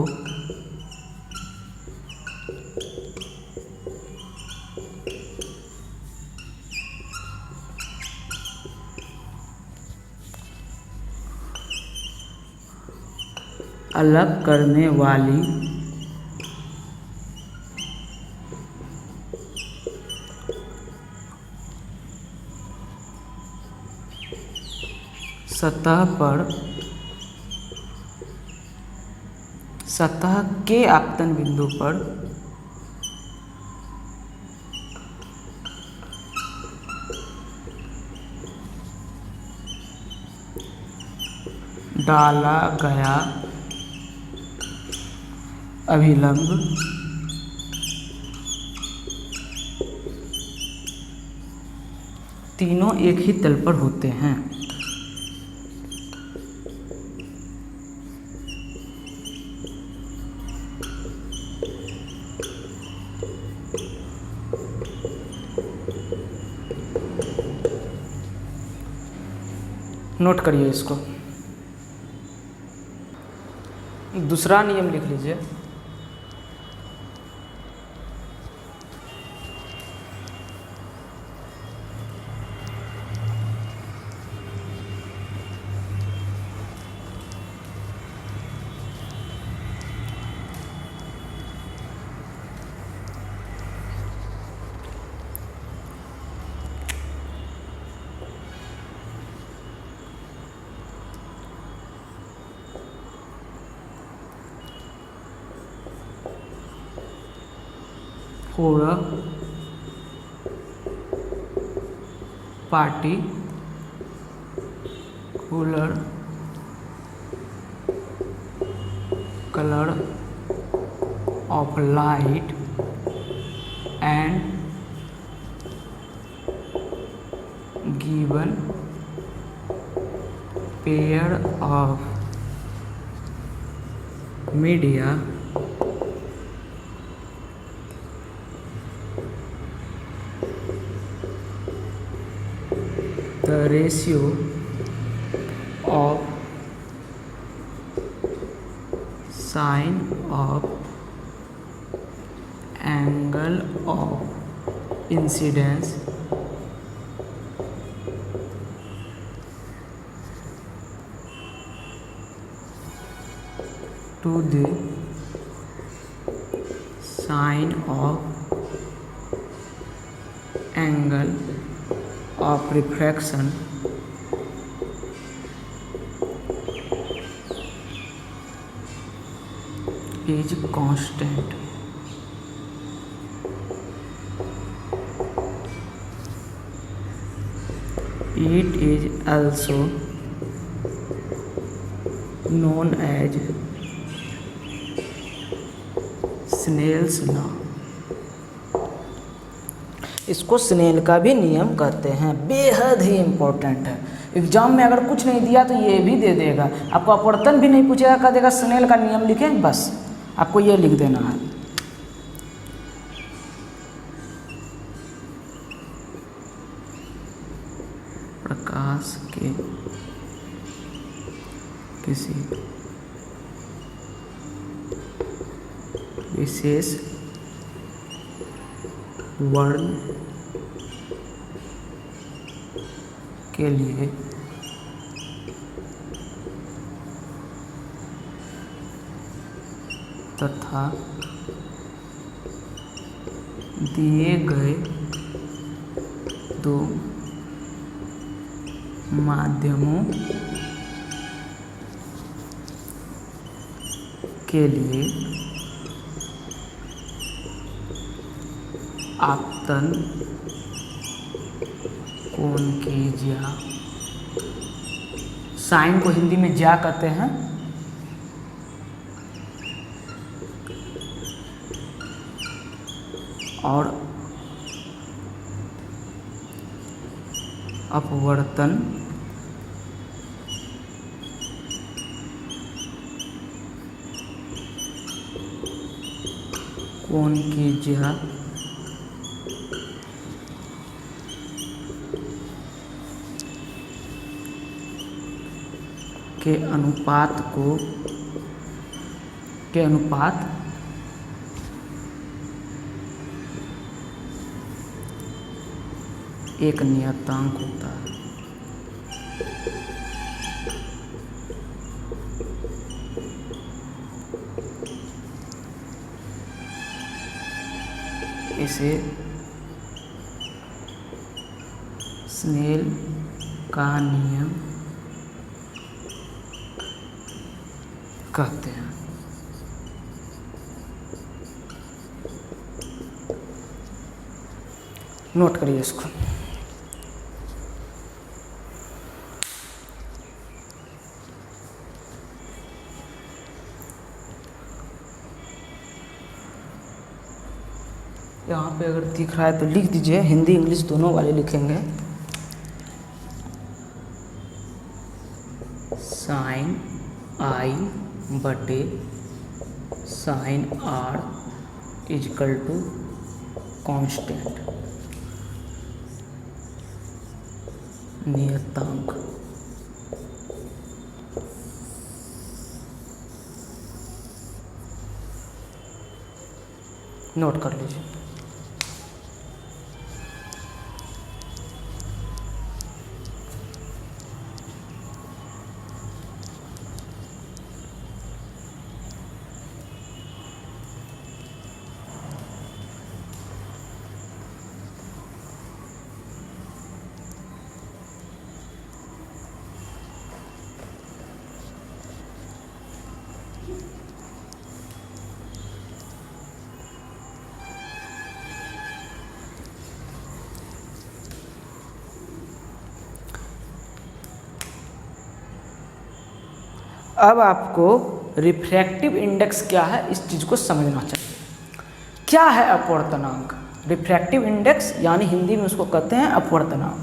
अलग करने वाली सतह के आपतन बिंदु पर डाला गया अभिलंब तीनों एक ही तल पर होते हैं। नोट करिए इसको। दूसरा नियम लिख लीजिए, कोण particular color of light and given pair of media the ratio of sine of angle of incidence to the sine of angle of refraction is constant. It is also known as Snell's law. इसको Snell का भी नियम कहते हैं, बेहद ही important है। Exam में अगर कुछ नहीं दिया तो ये भी दे देगा, आपको अपवर्तन भी नहीं पूछेगा, कह देगा स्नेल का नियम लिखें, बस आपको ये लिख देना है। प्रकाश के किसी विशेष वर्ण के लिए तथा दिए गए दो माध्यमों के लिए आपतन कोण की ज्या, साइन को हिंदी में ज्या कहते हैं, और अपवर्तन कोण की ज्या के अनुपात एक नियतांक होता है। इसे स्नेल का नियम कहते हैं। नोट करिए इसको। यहाँ पे अगर दिख रहा है तो लिख दीजिए, हिंदी इंग्लिश दोनों वाले लिखेंगे। साइन आई बटे sine R is equal to constant नियतांक। नोट कर लीजिए। अब आपको रिफ्रैक्टिव इंडेक्स क्या है इस चीज़ को समझना चाहिए। क्या है अपवर्तनांक? रिफ्रैक्टिव इंडेक्स यानी हिंदी में उसको कहते हैं अपवर्तनांक।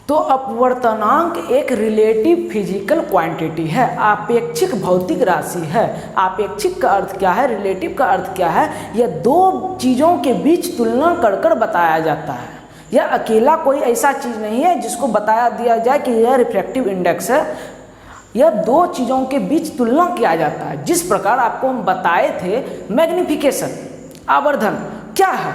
तो अपवर्तनांक एक रिलेटिव फिजिकल क्वांटिटी है, आपेक्षिक भौतिक राशि है। आपेक्षिक का अर्थ क्या है, रिलेटिव का अर्थ क्या है? यह दो चीज़ों के बीच तुलना कर कर बताया जाता है। यह अकेला कोई ऐसा चीज़ नहीं है जिसको बताया दिया जाए कि यह रिफ्रैक्टिव इंडेक्स है। यह दो चीज़ों के बीच तुलना किया जाता है। जिस प्रकार आपको हम बताए थे मैग्निफिकेशन, आवर्धन क्या है?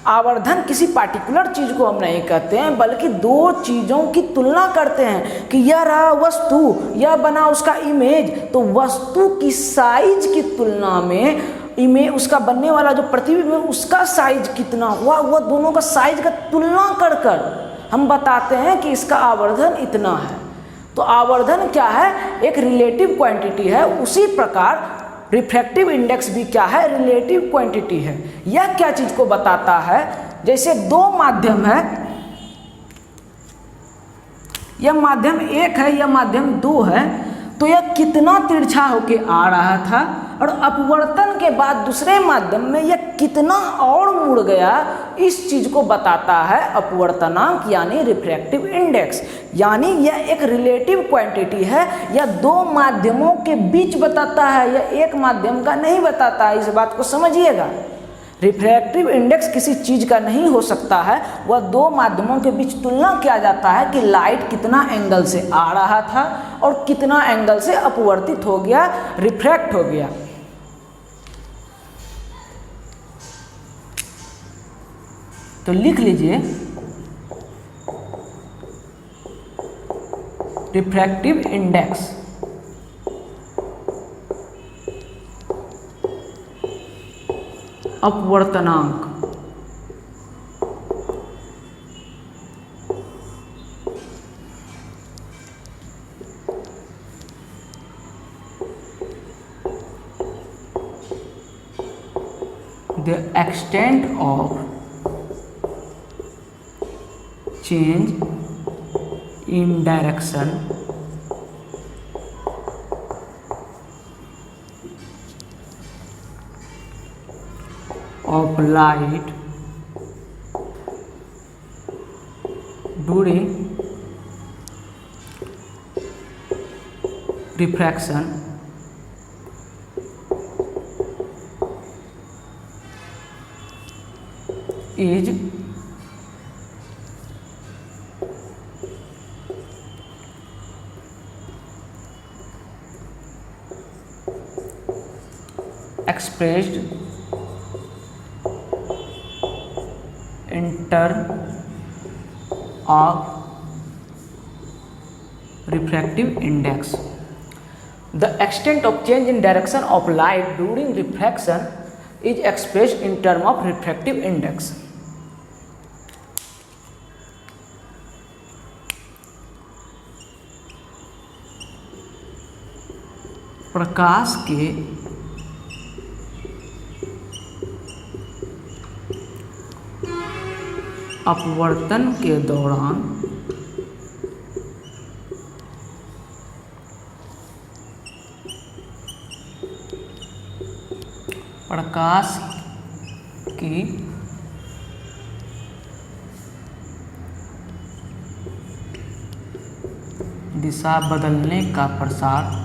आवर्धन किसी पार्टिकुलर चीज़ को हम नहीं कहते हैं, बल्कि दो चीज़ों की तुलना करते हैं कि यह रहा वस्तु, यह बना उसका इमेज। तो वस्तु की साइज की तुलना में इमेज, उसका बनने वाला जो प्रतिबिंब है उसका साइज कितना हुआ, वह दोनों का साइज का तुलना कर कर हम बताते हैं कि इसका आवर्धन इतना है। तो आवर्धन क्या है? एक रिलेटिव क्वांटिटी है। उसी प्रकार रिफ्रैक्टिव इंडेक्स भी क्या है? रिलेटिव क्वांटिटी है। यह क्या चीज को बताता है? जैसे दो माध्यम है, यह माध्यम एक है, यह माध्यम दो है, तो यह कितना तिरछा होके आ रहा था और अपवर्तन के बाद दूसरे माध्यम में यह कितना और मुड़ गया, इस चीज को बताता है अपवर्तनांक यानी रिफ्रैक्टिव इंडेक्स। यानी यह एक रिलेटिव क्वांटिटी है, यह दो माध्यमों के बीच बताता है, यह एक माध्यम का नहीं बताता है। इस बात को समझिएगा। रिफ्रैक्टिव इंडेक्स किसी चीज का नहीं हो सकता है, वह दो माध्यमों के बीच तुलना किया जाता है कि लाइट कितना एंगल से आ रहा था और कितना एंगल से अपवर्तित हो गया, रिफ्रैक्ट हो गया। तो लिख लीजिए रिफ्रैक्टिव इंडेक्स अपवर्तनांक the extent of change in direction of light during refraction is expressed in terms of refractive index. The extent of change in direction of light during refraction is expressed in terms of refractive index. प्रकाश के अपवर्तन के दौरान प्रकाश की दिशा बदलने का प्रसार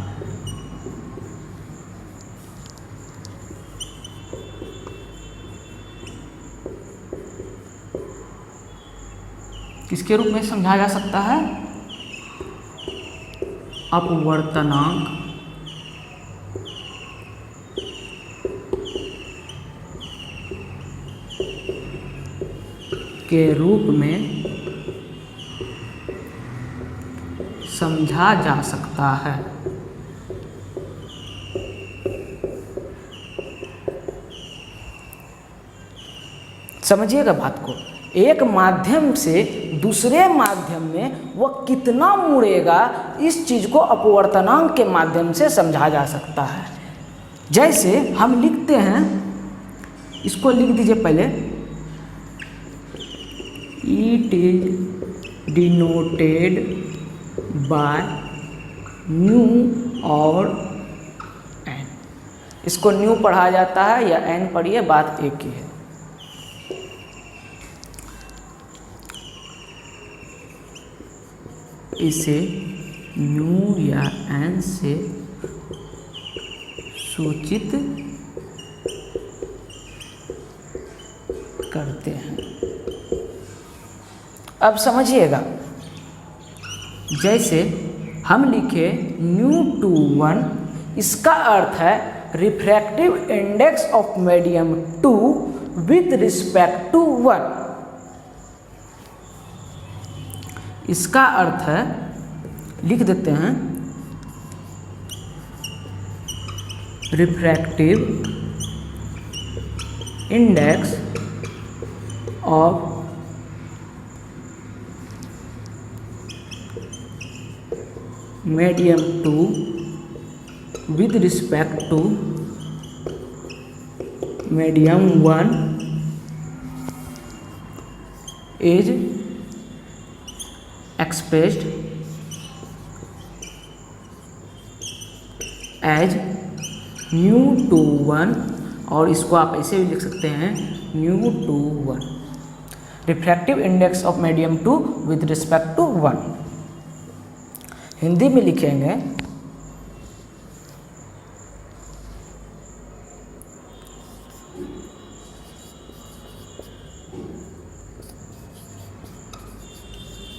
किसके रूप में समझा जा सकता है? अपवर्तनांक के रूप में समझा जा सकता है। समझिएगा बात को। एक माध्यम से दूसरे माध्यम में वह कितना मुड़ेगा, इस चीज को अपवर्तनांक के माध्यम से समझा जा सकता है। जैसे हम लिखते हैं, इसको लिख दीजिए पहले, it is denoted by new और एन। इसको न्यू पढ़ा जाता है या एन पढ़िए, बात एक ही है। इसे न्यू या एन से सूचित करते हैं। अब समझिएगा, जैसे हम लिखे न्यू टू 1, इसका अर्थ है refractive index of medium 2 with respect to 1। इसका अर्थ है, लिख देते हैं, refractive index of medium 2 with respect to medium 1 is expressed as nu two 1, और इसको आप ऐसे भी लिख सकते हैं, nu two 1, refractive index of medium 2 with respect to 1। Hindi में लिखेंगे,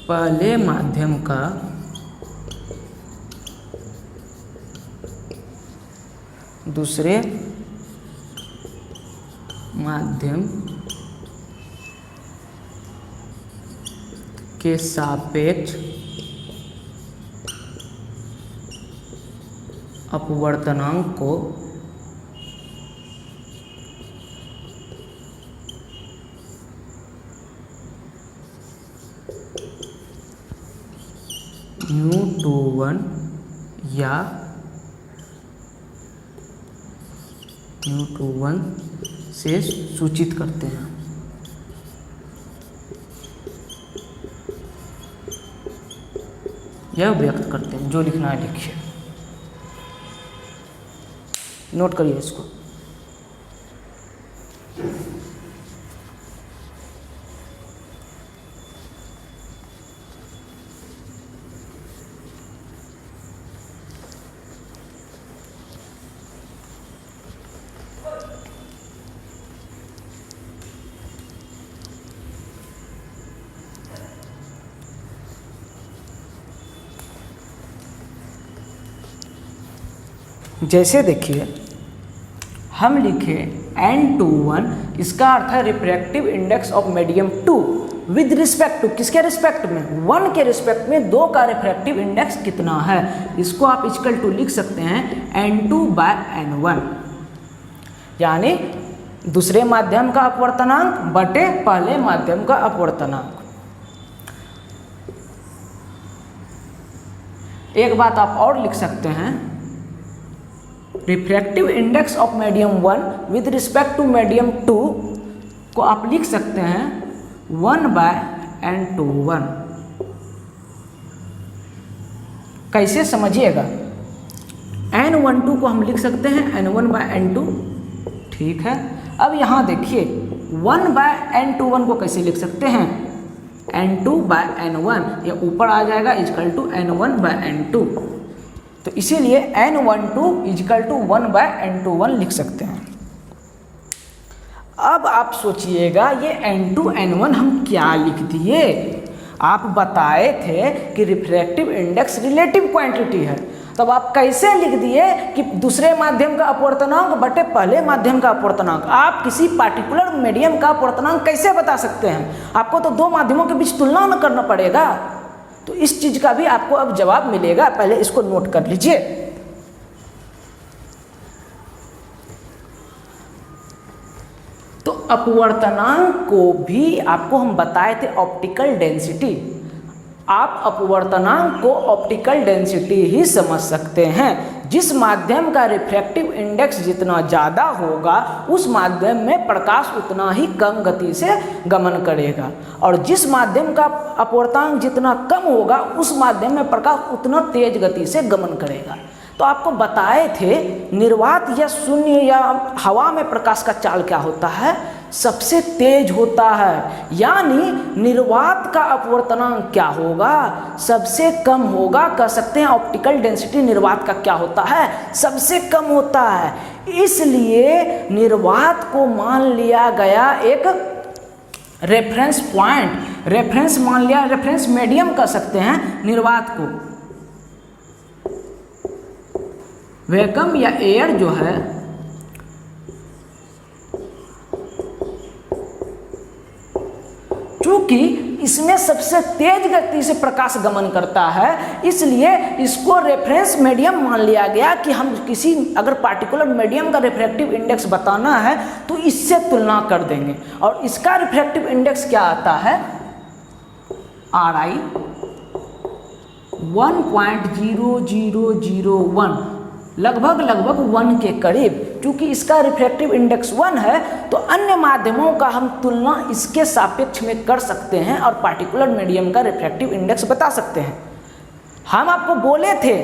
पहले माध्यम का दूसरे माध्यम के सापेक्ष अपवर्तनांक को न्यू टू 1 या न्यू टू 1 से सूचित करते हैं। यह व्यक्त करते हैं। जो लिखना है लिखिए, नोट करिए इसको। जैसे देखिए हम लिखे N21, इसका अर्थ है refractive index of medium 2 with respect to, किसके रिस्पेक्ट में, 1 के रिस्पेक्ट में 2 का रिफ्रैक्टिव इंडेक्स कितना है। इसको आप इक्वल टू लिख सकते हैं N2/N1, यानी दूसरे माध्यम का अपवर्तनांक बटे पहले माध्यम का अपवर्तनांक। एक बात आप और लिख सकते हैं, refractive index of medium 1 with respect to medium 2 को आप लिख सकते हैं 1/N21। कैसे समझिएगा, N12 को हम लिख सकते हैं N1/N2, ठीक है। अब यहाँ देखिए 1/N21 को कैसे लिख सकते हैं, N2/N1, ये ऊपर आ जाएगा इक्वल टू N1/N2, तो इसीलिए N12 इक्वल टू 1/N21 लिख सकते हैं। अब आप सोचिएगा ये N2/N1 हम क्या लिख दिए, आप बताए थे कि रिफ्रैक्टिव इंडेक्स रिलेटिव क्वांटिटी है, तब आप कैसे लिख दिए कि दूसरे माध्यम का अपवर्तनांक बटे पहले माध्यम का अपवर्तनांक। आप किसी पार्टिकुलर मीडियम का अपवर्तनांक कैसे बता सकते हैं, आपको तो 2 माध्यमों के बीच तुलना न करना पड़ेगा। तो इस चीज का भी आपको अब जवाब मिलेगा, पहले इसको नोट कर लीजिए। तो अपवर्तनांक को भी आपको हम बताए थे ऑप्टिकल डेंसिटी, आप अपवर्तनांक को ऑप्टिकल डेंसिटी ही समझ सकते हैं। जिस माध्यम का रिफ्रैक्टिव इंडेक्स जितना ज़्यादा होगा उस माध्यम में प्रकाश उतना ही कम गति से गमन करेगा, और जिस माध्यम का अपवर्तनांक जितना कम होगा उस माध्यम में प्रकाश उतना तेज गति से गमन करेगा। तो आपको बताए थे निर्वात या शून्य या हवा में प्रकाश का चाल क्या होता है, सबसे तेज होता है, यानी निर्वात का अपवर्तनांक क्या होगा, सबसे कम होगा। कह सकते हैं ऑप्टिकल डेंसिटी निर्वात का क्या होता है, सबसे कम होता है। इसलिए निर्वात को मान लिया गया एक रेफरेंस पॉइंट, रेफरेंस मान लिया, रेफरेंस मीडियम कह सकते हैं निर्वात को। वैक्यूम या एयर जो है चूंकि इसमें सबसे तेज गति से प्रकाश गमन करता है, इसलिए इसको रेफरेंस मीडियम मान लिया गया कि हम किसी अगर पार्टिकुलर मीडियम का रिफ्रैक्टिव इंडेक्स बताना है तो इससे तुलना कर देंगे, और इसका रिफ्रैक्टिव इंडेक्स क्या आता है, RI 1.0001, लगभग 1 के करीब। क्योंकि इसका रिफ्रैक्टिव इंडेक्स 1 है तो अन्य माध्यमों का हम तुलना इसके सापेक्ष में कर सकते हैं और पार्टिकुलर मीडियम का रिफ्रैक्टिव इंडेक्स बता सकते हैं। हम आपको बोले थे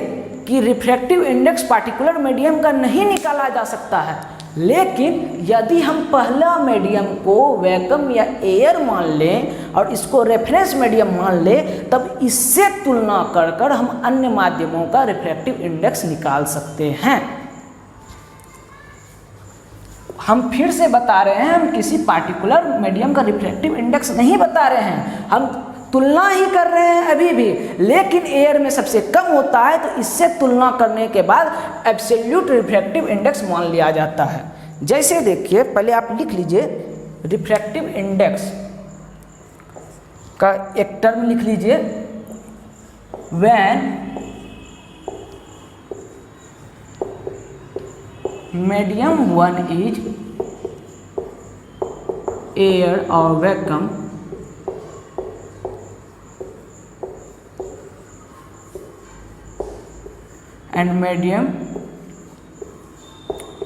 कि रिफ्रैक्टिव इंडेक्स पार्टिकुलर मीडियम का नहीं निकाला जा सकता है, लेकिन यदि हम पहला मीडियम को वैक्यूम या एयर मान लें और इसको रेफरेंस मीडियम मान लें, तब इससे तुलना कर कर हम अन्य माध्यमों का रिफ्रैक्टिव इंडेक्स निकाल सकते हैं। हम फिर से बता रहे हैं, हम किसी पार्टिकुलर मीडियम का रिफ्रैक्टिव इंडेक्स नहीं बता रहे हैं, हम तुलना ही कर रहे हैं अभी भी, लेकिन एयर में सबसे कम होता है तो इससे तुलना करने के बाद एब्सोल्यूट रिफ्रैक्टिव इंडेक्स मान लिया जाता है। जैसे देखिए, पहले आप लिख लीजिए रिफ्रैक्टिव इंडेक्स का एक टर्म लिख लीजिए, व्हेन मीडियम 1 इज एयर और vacuum and medium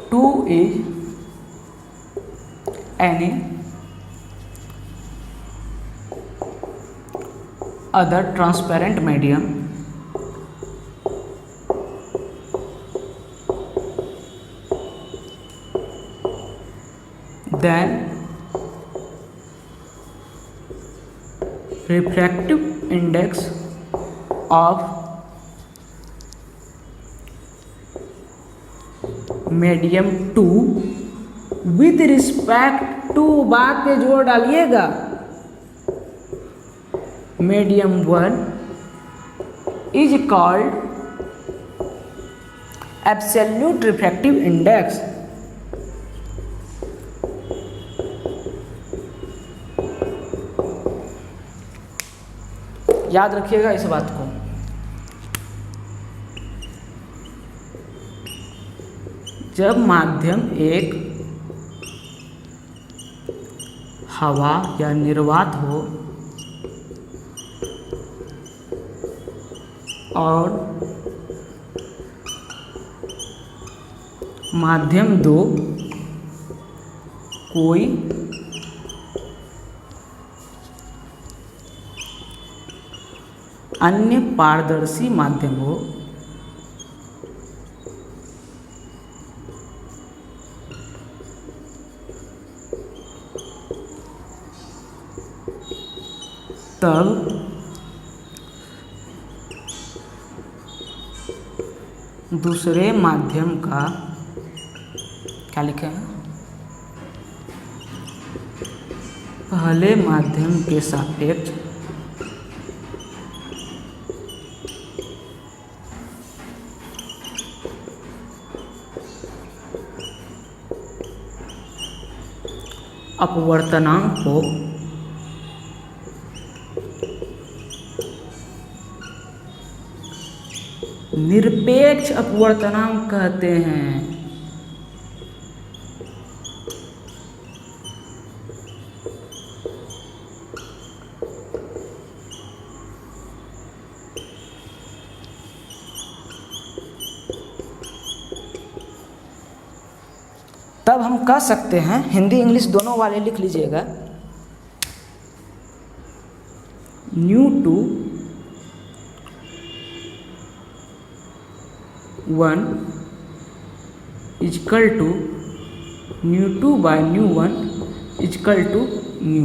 2 is any other transparent medium, then refractive index of medium 2 with respect to, बात पे जोर डालिएगा, medium 1 is called absolute refractive index याद रखिएगा इस बात को। जब माध्यम एक हवा या निर्वात हो और माध्यम दो कोई अन्य पारदर्शी माध्यम हो तब दूसरे माध्यम का क्या लिखा है, पहले माध्यम के सापेक्ष अपवर्तनांक को निरपेक्ष अपवर्तनांक कहते हैं। तब हम कह सकते हैं, हिंदी इंग्लिश दोनों वाले लिख लीजिएगा, nu two 1 is equal to nu 2 by nu 1 is equal to nu.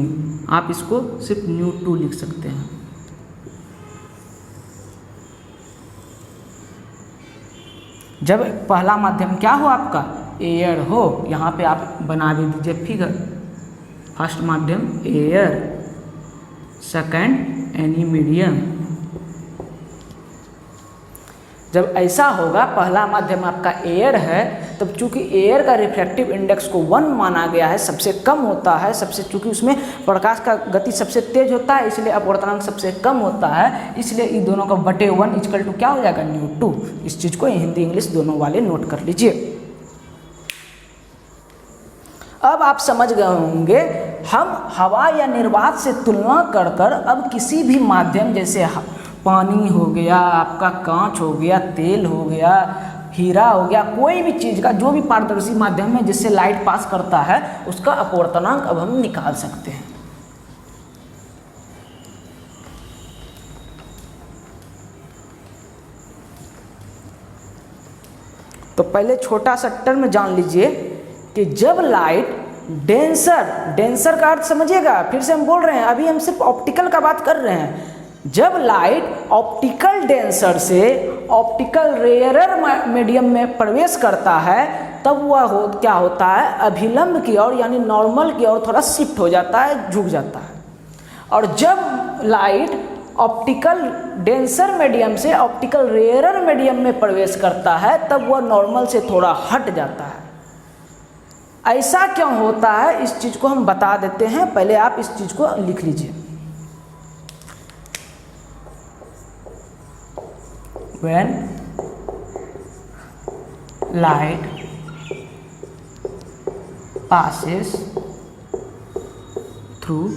आप इसको सिर्फ न्यू 2 लिख सकते हैं। जब पहला माध्यम क्या हो आपका, एयर हो, यहाँ पे आप बना भी दीजिए फिगर। फर्स्ट माध्यम एयर, सेकंड एनी मीडियम। जब ऐसा होगा, पहला माध्यम आपका एयर है, तब चूंकि एयर का रिफ्रैक्टिव इंडेक्स को 1 माना गया है, सबसे कम होता है, सबसे चूंकि उसमें प्रकाश का गति सबसे तेज होता है, इसलिए अपवर्तनांक सबसे कम होता है, इसलिए इन दोनों का बटे 1 इक्वल टू क्या हो जाएगा, न्यू 2। इस चीज़ को हिंदी इंग्लिश दोनों वाले नोट कर लीजिए। अब आप समझ गए होंगे, हम हवा या निर्वात से तुलना कर कर अब किसी भी माध्यम, जैसे पानी हो गया, आपका कांच हो गया, तेल हो गया, हीरा हो गया, कोई भी चीज़ का जो भी पारदर्शी माध्यम है जिससे लाइट पास करता है, उसका अपवर्तनांक अब हम निकाल सकते हैं। तो पहले छोटा सा टर्म जान लीजिए कि जब लाइट डेंसर का अर्थ समझिएगा, फिर से हम बोल रहे हैं, अभी हम सिर्फ ऑप्टिकल का बात कर रहे हैं। जब लाइट ऑप्टिकल डेंसर से ऑप्टिकल रेयरर मीडियम में प्रवेश करता है, तब वह क्या होता है, अभिलंब की ओर यानी नॉर्मल की ओर थोड़ा शिफ्ट हो जाता है, झुक जाता है। और जब लाइट ऑप्टिकल डेंसर मीडियम से ऑप्टिकल रेयरर मीडियम में प्रवेश करता है, तब वह नॉर्मल से थोड़ा हट जाता है। ऐसा क्यों होता है, इस चीज़ को हम बता देते हैं। पहले आप इस चीज़ को लिख लीजिए। When light passes through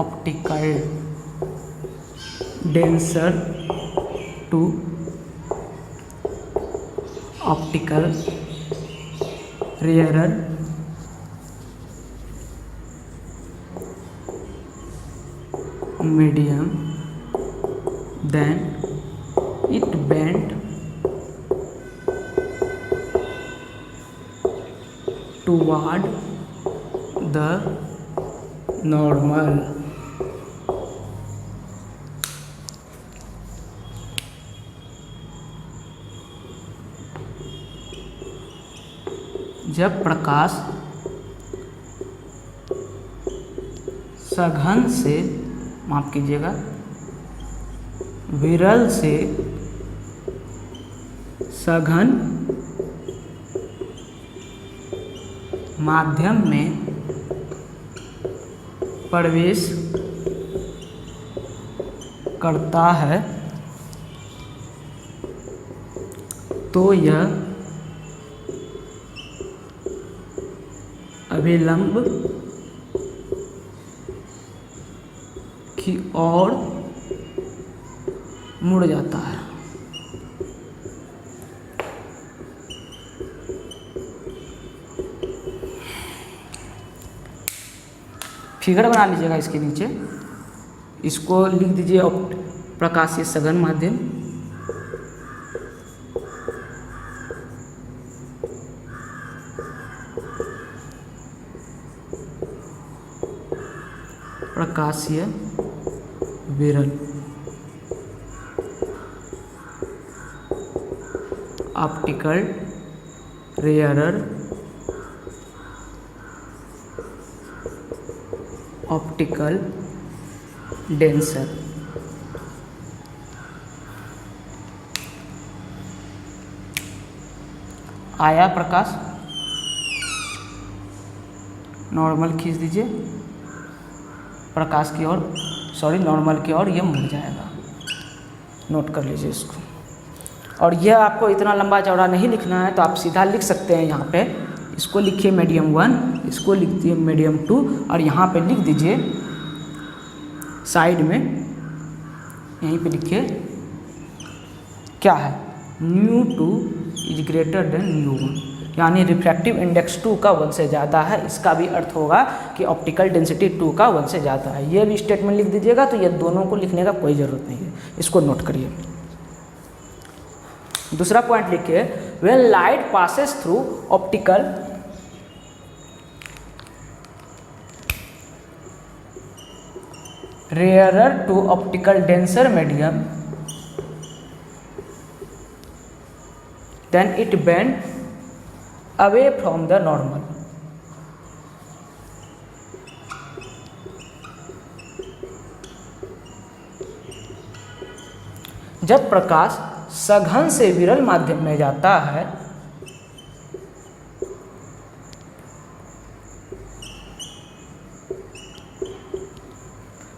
optical denser to optical rarer medium, then it bent toward the normal. जब प्रकाश सघन से, माफ कीजिएगा, विरल से सघन माध्यम में प्रवेश करता है तो यह अभिलंब की ओर मुड़ जाता है। फिगर बना लीजिएगा इसके नीचे, इसको लिख दीजिए प्रकाशीय सघन माध्यम। प्रकाशीय विरल, ऑप्टिकल रेयरर, ऑप्टिकल डेंसर। आया प्रकाश, नॉर्मल खींच दीजिए प्रकाश की ओर, नॉर्मल की ओर ये मुड़ जाएगा। नोट कर लीजिए इसको। और यह आपको इतना लंबा चौड़ा नहीं लिखना है, तो आप सीधा लिख सकते हैं यहाँ पे, इसको लिखिए मीडियम 1, इसको लिख दिए मीडियम 2, और यहाँ पे लिख दीजिए साइड में, यहीं पे लिखिए क्या है, μ2 इज ग्रेटर देन μ1, यानी रिफ्रैक्टिव इंडेक्स 2 का 1 से ज़्यादा है। इसका भी अर्थ होगा कि ऑप्टिकल डेंसिटी 2 का 1 से ज़्यादा है। ये भी स्टेटमेंट लिख दीजिएगा, तो ये दोनों को लिखने का कोई ज़रूरत नहीं है, इसको नोट करिए। दूसरा पॉइंट लिखिए, when light passes through optical rarer to optical denser medium then it bend away from the normal। जब प्रकाश सघन से विरल माध्यम में जाता है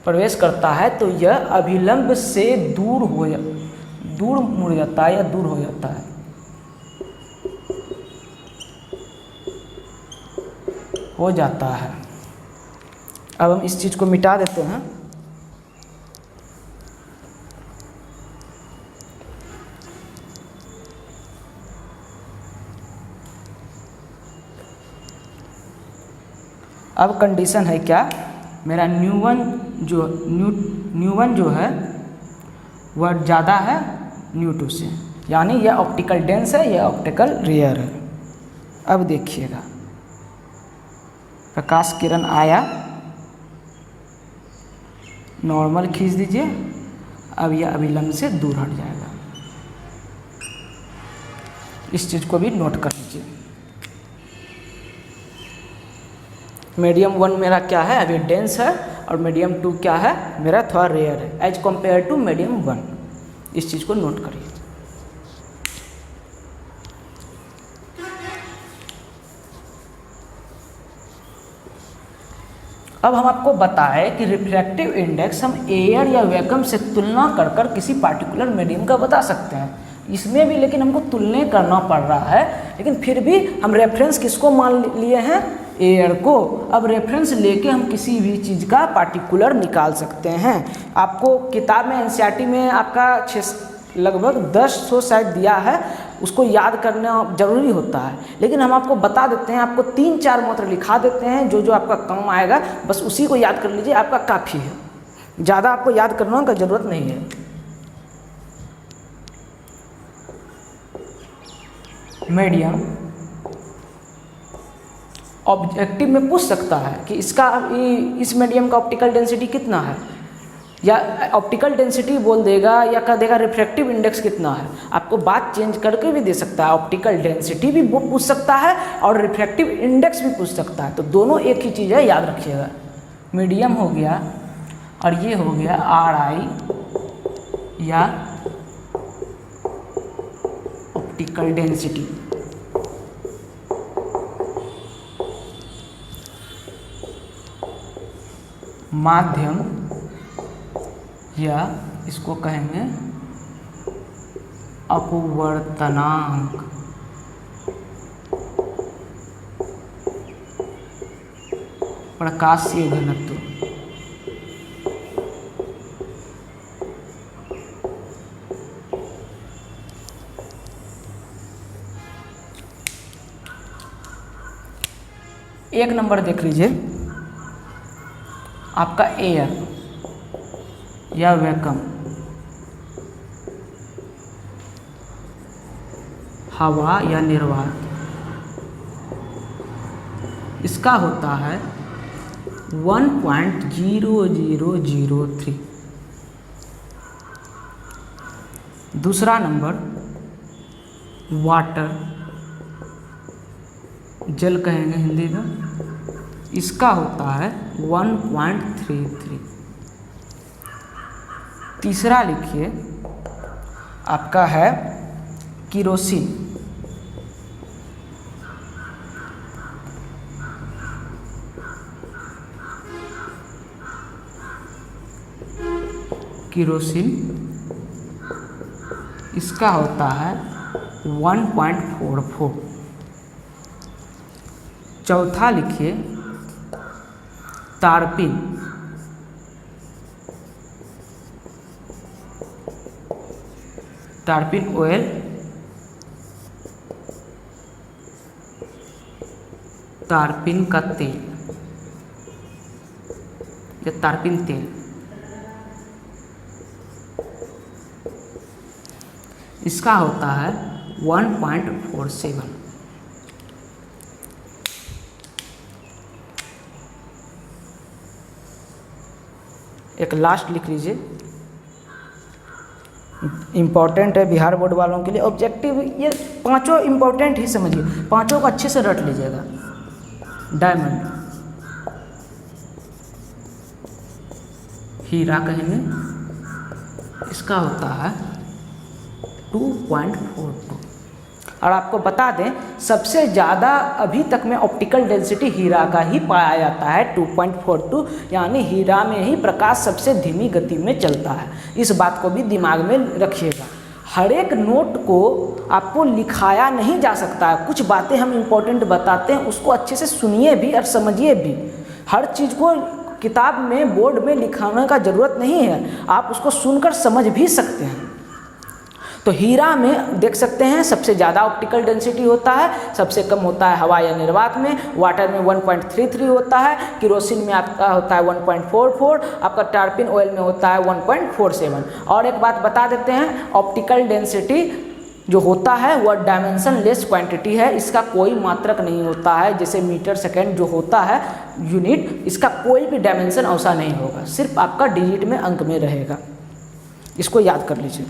प्रवेश करता है तो यह अभिलंब से दूर मुड़ जाता है या दूर हो जाता है। अब हम इस चीज़ को मिटा देते हैं। अब कंडीशन है क्या, मेरा न्यू1 जो है वह ज़्यादा है न्यू2 से, यानी यह ऑप्टिकल डेंस है, यह ऑप्टिकल रेयर है। अब देखिएगा, प्रकाश किरण आया, नॉर्मल खींच दीजिए, अब यह अभिलंब से दूर हट जाएगा। इस चीज़ को भी नोट कर लीजिए। मीडियम 1 मेरा क्या है, अभी डेंस है, और मीडियम 2 क्या है, मेरा थोड़ा रेयर है एज कंपेयर टू मीडियम 1। इस चीज़ को नोट करिए। अब हम आपको बताएं कि रिफ्रैक्टिव इंडेक्स हम एयर या वैक्यूम से तुलना कर कर किसी पार्टिकुलर मीडियम का बता सकते हैं। इसमें भी लेकिन हमको तुलना करना पड़ रहा है, लेकिन फिर भी हम रेफरेंस किसको मान लिए हैं, एयर को। अब रेफरेंस लेके हम किसी भी चीज़ का पार्टिकुलर निकाल सकते हैं। आपको किताब में एनसीईआरटी में आपका लगभग 10 शायद दिया है, उसको याद करना जरूरी होता है, लेकिन हम आपको बता देते हैं, आपको 3-4 मात्र लिखा देते हैं, जो जो आपका काम आएगा बस उसी को याद कर लीजिए, आपका काफ़ी है, ज़्यादा आपको याद करने का ज़रूरत नहीं है। मीडियम ऑब्जेक्टिव में पूछ सकता है कि इस मीडियम का ऑप्टिकल डेंसिटी कितना है, या ऑप्टिकल डेंसिटी बोल देगा, या कह देगा रिफ्रैक्टिव इंडेक्स कितना है। आपको बात चेंज करके भी दे सकता है, ऑप्टिकल डेंसिटी भी पूछ सकता है और रिफ्रैक्टिव इंडेक्स भी पूछ सकता है। तो दोनों एक ही चीज़ है, याद रखिएगा। मीडियम हो गया और ये हो गया RI या ऑप्टिकल डेंसिटी। माध्यम या इसको कहेंगे अपवर्तनांक। प्रकाशीय घनत्व। एक नंबर देख लीजिए, आपका एयर या वैक्यूम, हवा या निर्वात, इसका होता है 1.0003। दूसरा नंबर वाटर, जल कहेंगे हिंदी में, इसका होता है 1.33। तीसरा लिखिए आपका है किरोसिन, किरोसिन इसका होता है 1.44। चौथा लिखिए तारपीन, तारपीन ऑयल, तारपीन का तेल या तारपीन तेल, इसका होता है 1.47। एक लास्ट लिख लीजिए, इम्पॉर्टेंट है बिहार बोर्ड वालों के लिए ऑब्जेक्टिव। ये पांचों इम्पॉर्टेंट ही समझिए, पांचों को अच्छे से रट लीजिएगा। डायमंड, हीरा कहेंगे, इसका होता है 2.42। और आपको बता दें सबसे ज़्यादा अभी तक में ऑप्टिकल डेंसिटी हीरा का ही पाया जाता है 2.42, यानी हीरा में ही प्रकाश सबसे धीमी गति में चलता है। इस बात को भी दिमाग में रखिएगा। हर एक नोट को आपको लिखाया नहीं जा सकता है, कुछ बातें हम इम्पोर्टेंट बताते हैं, उसको अच्छे से सुनिए भी और समझिए भी। हर चीज़ को किताब में बोर्ड में लिखाने का ज़रूरत नहीं है, आप उसको सुनकर समझ भी सकते हैं। तो हीरा में देख सकते हैं सबसे ज़्यादा ऑप्टिकल डेंसिटी होता है, सबसे कम होता है हवा या निर्वात में। वाटर में 1.33 होता है, किरोसिन में आपका होता है 1.44, आपका टारपीन ऑयल में होता है 1.47। और एक बात बता देते हैं, ऑप्टिकल डेंसिटी जो होता है वह डायमेंशन लेस क्वांटिटी है, इसका कोई मात्रक नहीं होता है। जैसे मीटर सेकेंड जो होता है यूनिट, इसका कोई भी डायमेंशन ऐसा नहीं होगा, सिर्फ आपका डिजिट में अंक में रहेगा। इसको याद कर लीजिए।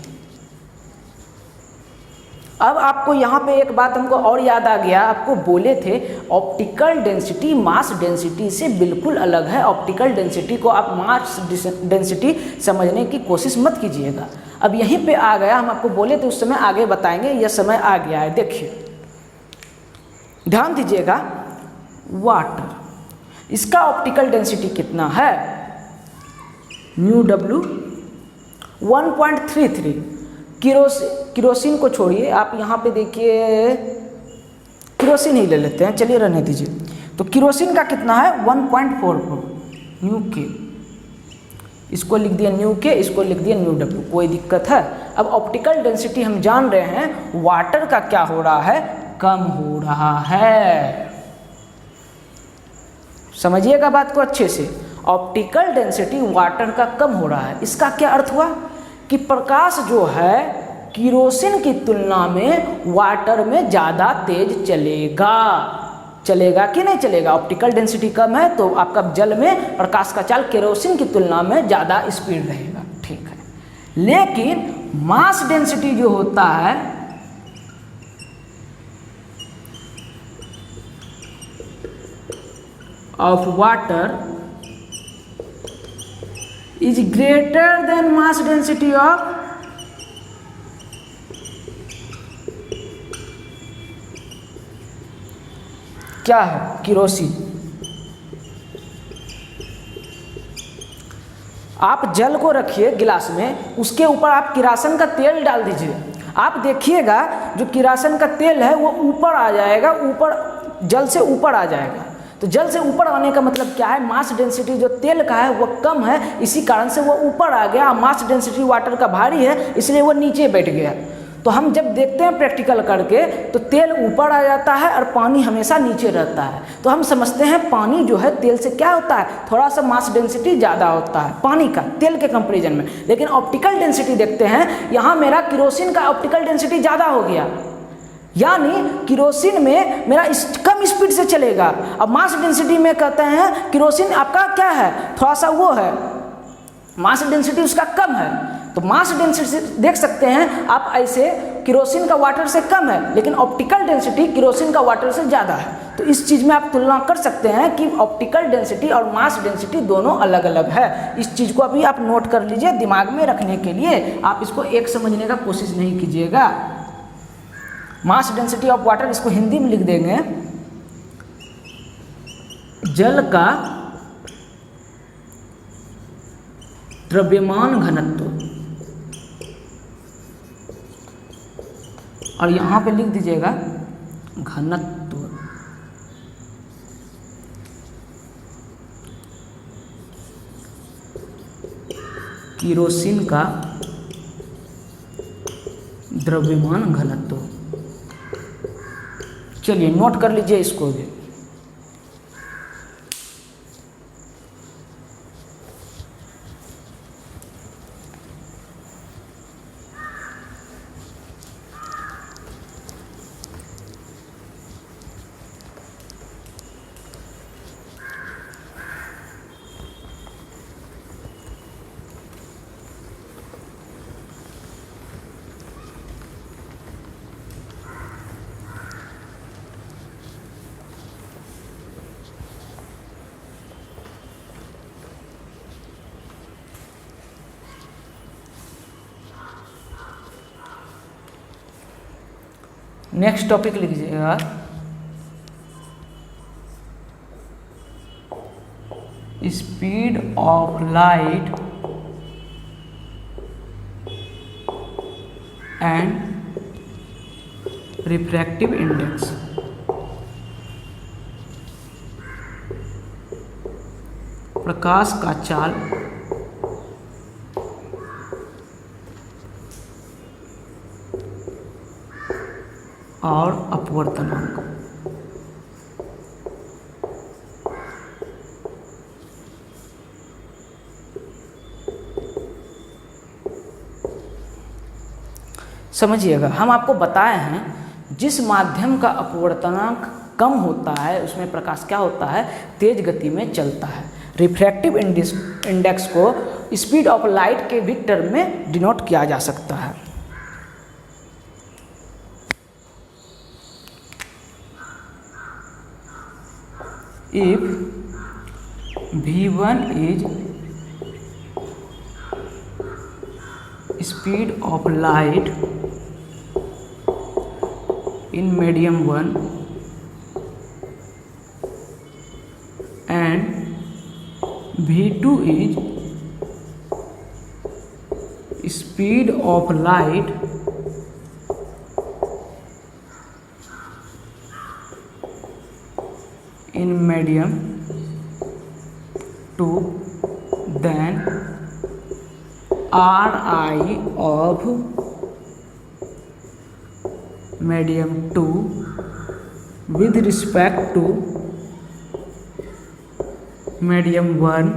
अब आपको यहाँ पे एक बात हमको और याद आ गया, आपको बोले थे ऑप्टिकल डेंसिटी मास डेंसिटी से बिल्कुल अलग है। ऑप्टिकल डेंसिटी को आप मास डेंसिटी समझने की कोशिश मत कीजिएगा। अब यहीं पे आ गया, हम आपको बोले थे उस समय आगे बताएंगे, यह समय आ गया है। देखिए ध्यान दीजिएगा, वाटर, इसका ऑप्टिकल डेंसिटी कितना है, म्यू डब्ल्यू 1.33। किरोसिन को छोड़िए, आप यहाँ पे देखिए, किरोसिन ही ले लेते हैं, चलिए रहने दीजिए। तो किरोसिन का कितना है 1.44 न्यू के, इसको लिख दिया न्यू के, इसको लिख दिया न्यू डब्ल्यू, कोई दिक्कत है। अब ऑप्टिकल डेंसिटी हम जान रहे हैं, वाटर का क्या हो रहा है, कम हो रहा है। समझिएगा बात को अच्छे से, ऑप्टिकल डेंसिटी वाटर का कम हो रहा है। इसका क्या अर्थ हुआ कि प्रकाश जो है किरोसिन की तुलना में वाटर में ज़्यादा तेज चलेगा। चलेगा कि नहीं चलेगा, ऑप्टिकल डेंसिटी कम है तो आपका जल में प्रकाश का चाल केरोसिन की तुलना में ज़्यादा स्पीड रहेगा, ठीक है। लेकिन मास डेंसिटी जो होता है of water is greater then mass density of क्या है? किरोसिन। आप जल को रखिए गिलास में, उसके ऊपर आप किरासन का तेल डाल दीजिए। आप देखिएगा जो किरासन का तेल है वो ऊपर आ जाएगा, ऊपर जल से ऊपर आ जाएगा। तो जल से ऊपर आने का मतलब क्या है? मास डेंसिटी जो तेल का है वो कम है, इसी कारण से वो ऊपर आ गया। मास डेंसिटी वाटर का भारी है, इसलिए वो नीचे बैठ गया। तो हम जब देखते हैं प्रैक्टिकल करके तो तेल ऊपर आ जाता है और पानी हमेशा नीचे रहता है। तो हम समझते हैं पानी जो है तेल से क्या होता है, थोड़ा सा मास डेंसिटी ज़्यादा होता है पानी का तेल के कंपैरिजन में। लेकिन ऑप्टिकल डेंसिटी देखते हैं, यहाँ मेरा किरोसिन का ऑप्टिकल डेंसिटी ज़्यादा हो गया, यानी किरोसिन में मेरा कम स्पीड से चलेगा। अब मास डेंसिटी में कहते हैं किरोसिन आपका क्या है, थोड़ा सा वो है, मास डेंसिटी उसका कम है। तो मास डेंसिटी देख सकते हैं आप ऐसे, किरोसिन का वाटर से कम है, लेकिन ऑप्टिकल डेंसिटी किरोसिन का वाटर से ज़्यादा है। तो इस चीज़ में आप तुलना कर सकते हैं कि ऑप्टिकल डेंसिटी और मास डेंसिटी दोनों अलग अलग है। इस चीज़ को अभी आप नोट कर लीजिए दिमाग में रखने के लिए, आप इसको एक समझने का कोशिश नहीं कीजिएगा। मास डेंसिटी ऑफ वाटर, इसको हिंदी में लिख देंगे, जल का द्रव्यमान घनत्व, और यहाँ पे लिख दीजिएगा घनत्व। किरोसिन का द्रव्यमान घनत्व। चलिए नोट कर लीजिए इसको भी। नेक्स्ट टॉपिक लिखिएगा, speed of light and refractive index. प्रकाश का चाल और अपवर्तनांक। समझिएगा, हम आपको बताए हैं जिस माध्यम का अपवर्तनांक कम होता है उसमें प्रकाश क्या होता है, तेज गति में चलता है। रिफ्रैक्टिव इंडेक्स को स्पीड ऑफ लाइट के भी टर्म में डिनोट किया जा सकता है। If v1 is speed of light in medium 1 and v2 is speed of light in medium 2, then Ri of medium 2 with respect to medium 1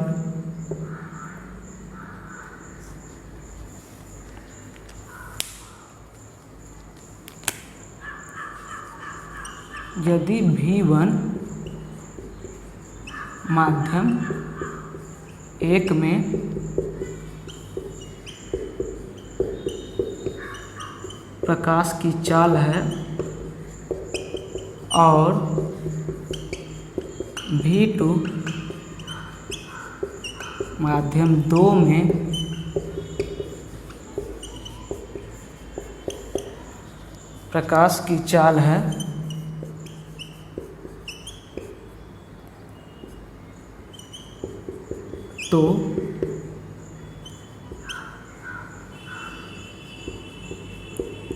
यदि V1 माध्यम 1 में प्रकाश की चाल है और V2 माध्यम 2 में प्रकाश की चाल है तो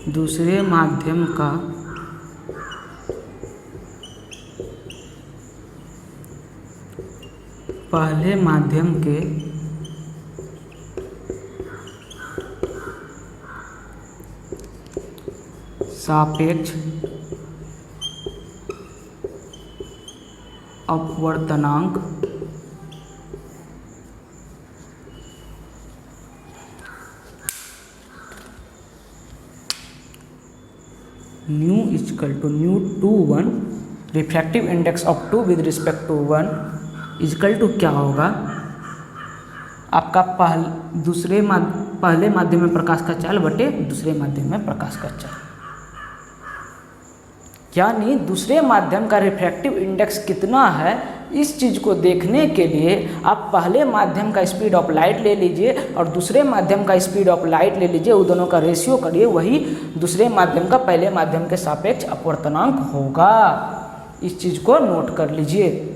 दूसरे माध्यम का पहले माध्यम के सापेक्ष अपवर्तनांक nu is equal to nu two 1, refractive index of 2 with respect to 1 is equal to क्या होगा, आपका पहले माध्यम में प्रकाश का चाल बटे दूसरे माध्यम में प्रकाश का चाल। यानी दूसरे माध्यम का रिफ्रैक्टिव इंडेक्स कितना है, इस चीज़ को देखने के लिए आप पहले माध्यम का स्पीड ऑफ लाइट ले लीजिए और दूसरे माध्यम का स्पीड ऑफ लाइट ले लीजिए, वो दोनों का रेशियो करिए, वही दूसरे माध्यम का पहले माध्यम के सापेक्ष अपवर्तनांक होगा। इस चीज़ को नोट कर लीजिए।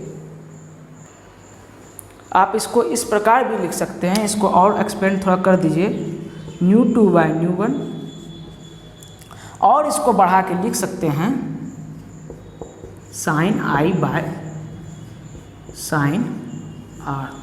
आप इसको इस प्रकार भी लिख सकते हैं, इसको और एक्सपेंड थोड़ा कर दीजिए, न्यू 2 बाय न्यू 1, और इसको बढ़ा के लिख सकते हैं sine I by sine R.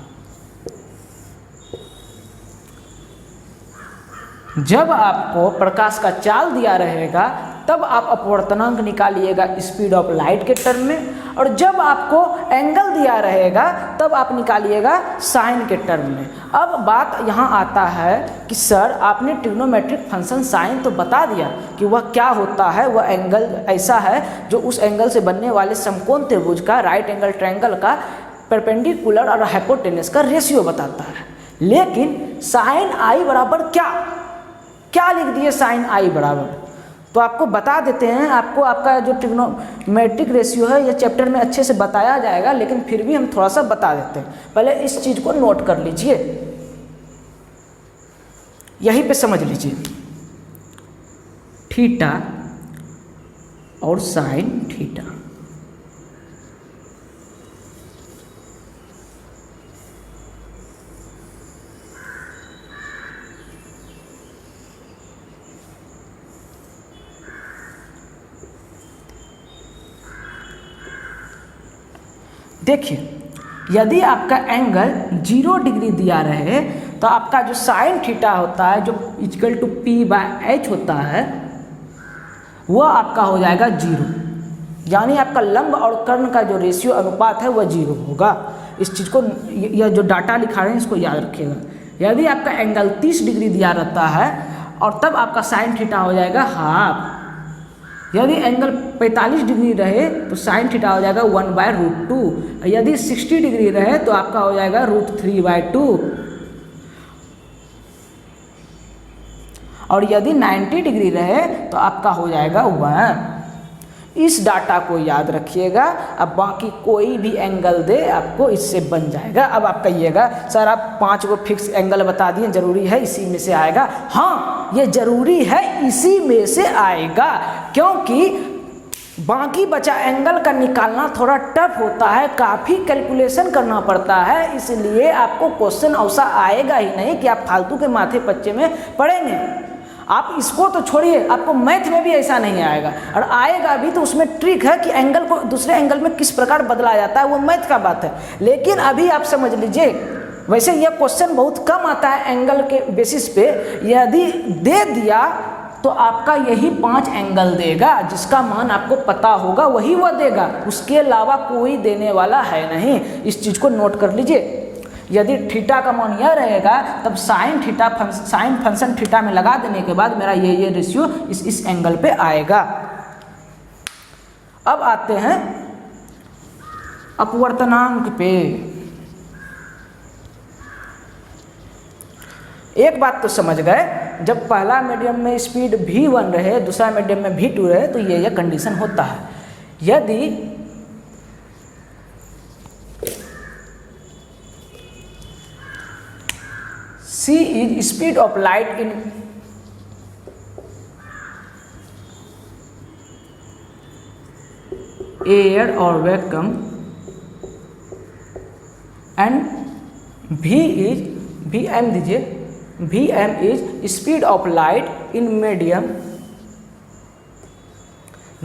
जब आपको प्रकाश का चाल दिया रहेगा तब आप अपवर्तनांक निकालिएगा स्पीड ऑफ लाइट के टर्म में, और जब आपको एंगल दिया रहेगा तब आप निकालिएगा साइन के टर्म में। अब बात यहाँ आता है कि सर आपने ट्रिग्नोमेट्रिक फंक्शन साइन तो बता दिया कि वह क्या होता है, वह एंगल ऐसा है जो उस एंगल से बनने वाले समकोण त्रिभुज का, राइट एंगल ट्रायंगल का परपेंडिकुलर और हाइपोटेनस का रेशियो बताता है। लेकिन साइन आई बराबर क्या लिख दिए, साइन आई बराबर, तो आपको बता देते हैं, आपको आपका जो ट्रिग्नोमेट्रिक रेशियो है ये चैप्टर में अच्छे से बताया जाएगा, लेकिन फिर भी हम थोड़ा सा बता देते हैं। पहले इस चीज़ को नोट कर लीजिए, यहीं पे समझ लीजिए, थीटा और साइन थीटा। देखिए, यदि आपका एंगल 0 डिग्री दिया रहे तो आपका जो साइन थीटा होता है, जो इक्वल टू p/h होता है, वह आपका हो जाएगा 0। यानी आपका लंब और कर्ण का जो रेशियो अनुपात है वह 0 होगा। इस चीज़ को, यह जो डाटा लिखा रहे हैं इसको याद रखिएगा। यदि आपका एंगल 30 डिग्री दिया रहता है और तब आपका साइन थीटा हो जाएगा हाफ। यदि एंगल 45 डिग्री रहे तो साइन थीटा हो जाएगा 1/√2। यदि 60 डिग्री रहे तो आपका हो जाएगा √3/2। और यदि 90 डिग्री रहे तो आपका हो जाएगा 1। इस डाटा को याद रखिएगा। अब बाकी कोई भी एंगल दे आपको इससे बन जाएगा। अब आप कहिएगा सर आप 5 गो फिक्स एंगल बता दिए, जरूरी है इसी में से आएगा? हाँ, ये जरूरी है इसी में से आएगा, क्योंकि बाकी बचा एंगल का निकालना थोड़ा टफ होता है, काफ़ी कैलकुलेशन करना पड़ता है। इसलिए आपको क्वेश्चन ऐसा आएगा ही नहीं कि आप फालतू के माथे पच्चे में पढ़ेंगे। आप इसको तो छोड़िए, आपको मैथ में भी ऐसा नहीं आएगा, और आएगा भी तो उसमें ट्रिक है कि एंगल को दूसरे एंगल में किस प्रकार बदला जाता है, वो मैथ का बात है। लेकिन अभी आप समझ लीजिए, वैसे यह क्वेश्चन बहुत कम आता है एंगल के बेसिस पे। यदि दे दिया तो आपका यही 5 एंगल देगा, जिसका मान आपको पता होगा वही वह देगा, उसके अलावा कोई देने वाला है नहीं। इस चीज़ को नोट कर लीजिए। यदि थीटा का मान यह रहेगा तब साइन फंक्शन थीटा में लगा देने के बाद मेरा ये रेशियो इस एंगल पे आएगा। अब आते हैं अपवर्तनांक पे। एक बात तो समझ गए, जब पहला मीडियम में स्पीड v1 रहे, दूसरा मीडियम में v2 रहे, तो ये कंडीशन होता है। यदि c is speed of light in air or vacuum and V M दीजिए, V M is speed of light in medium,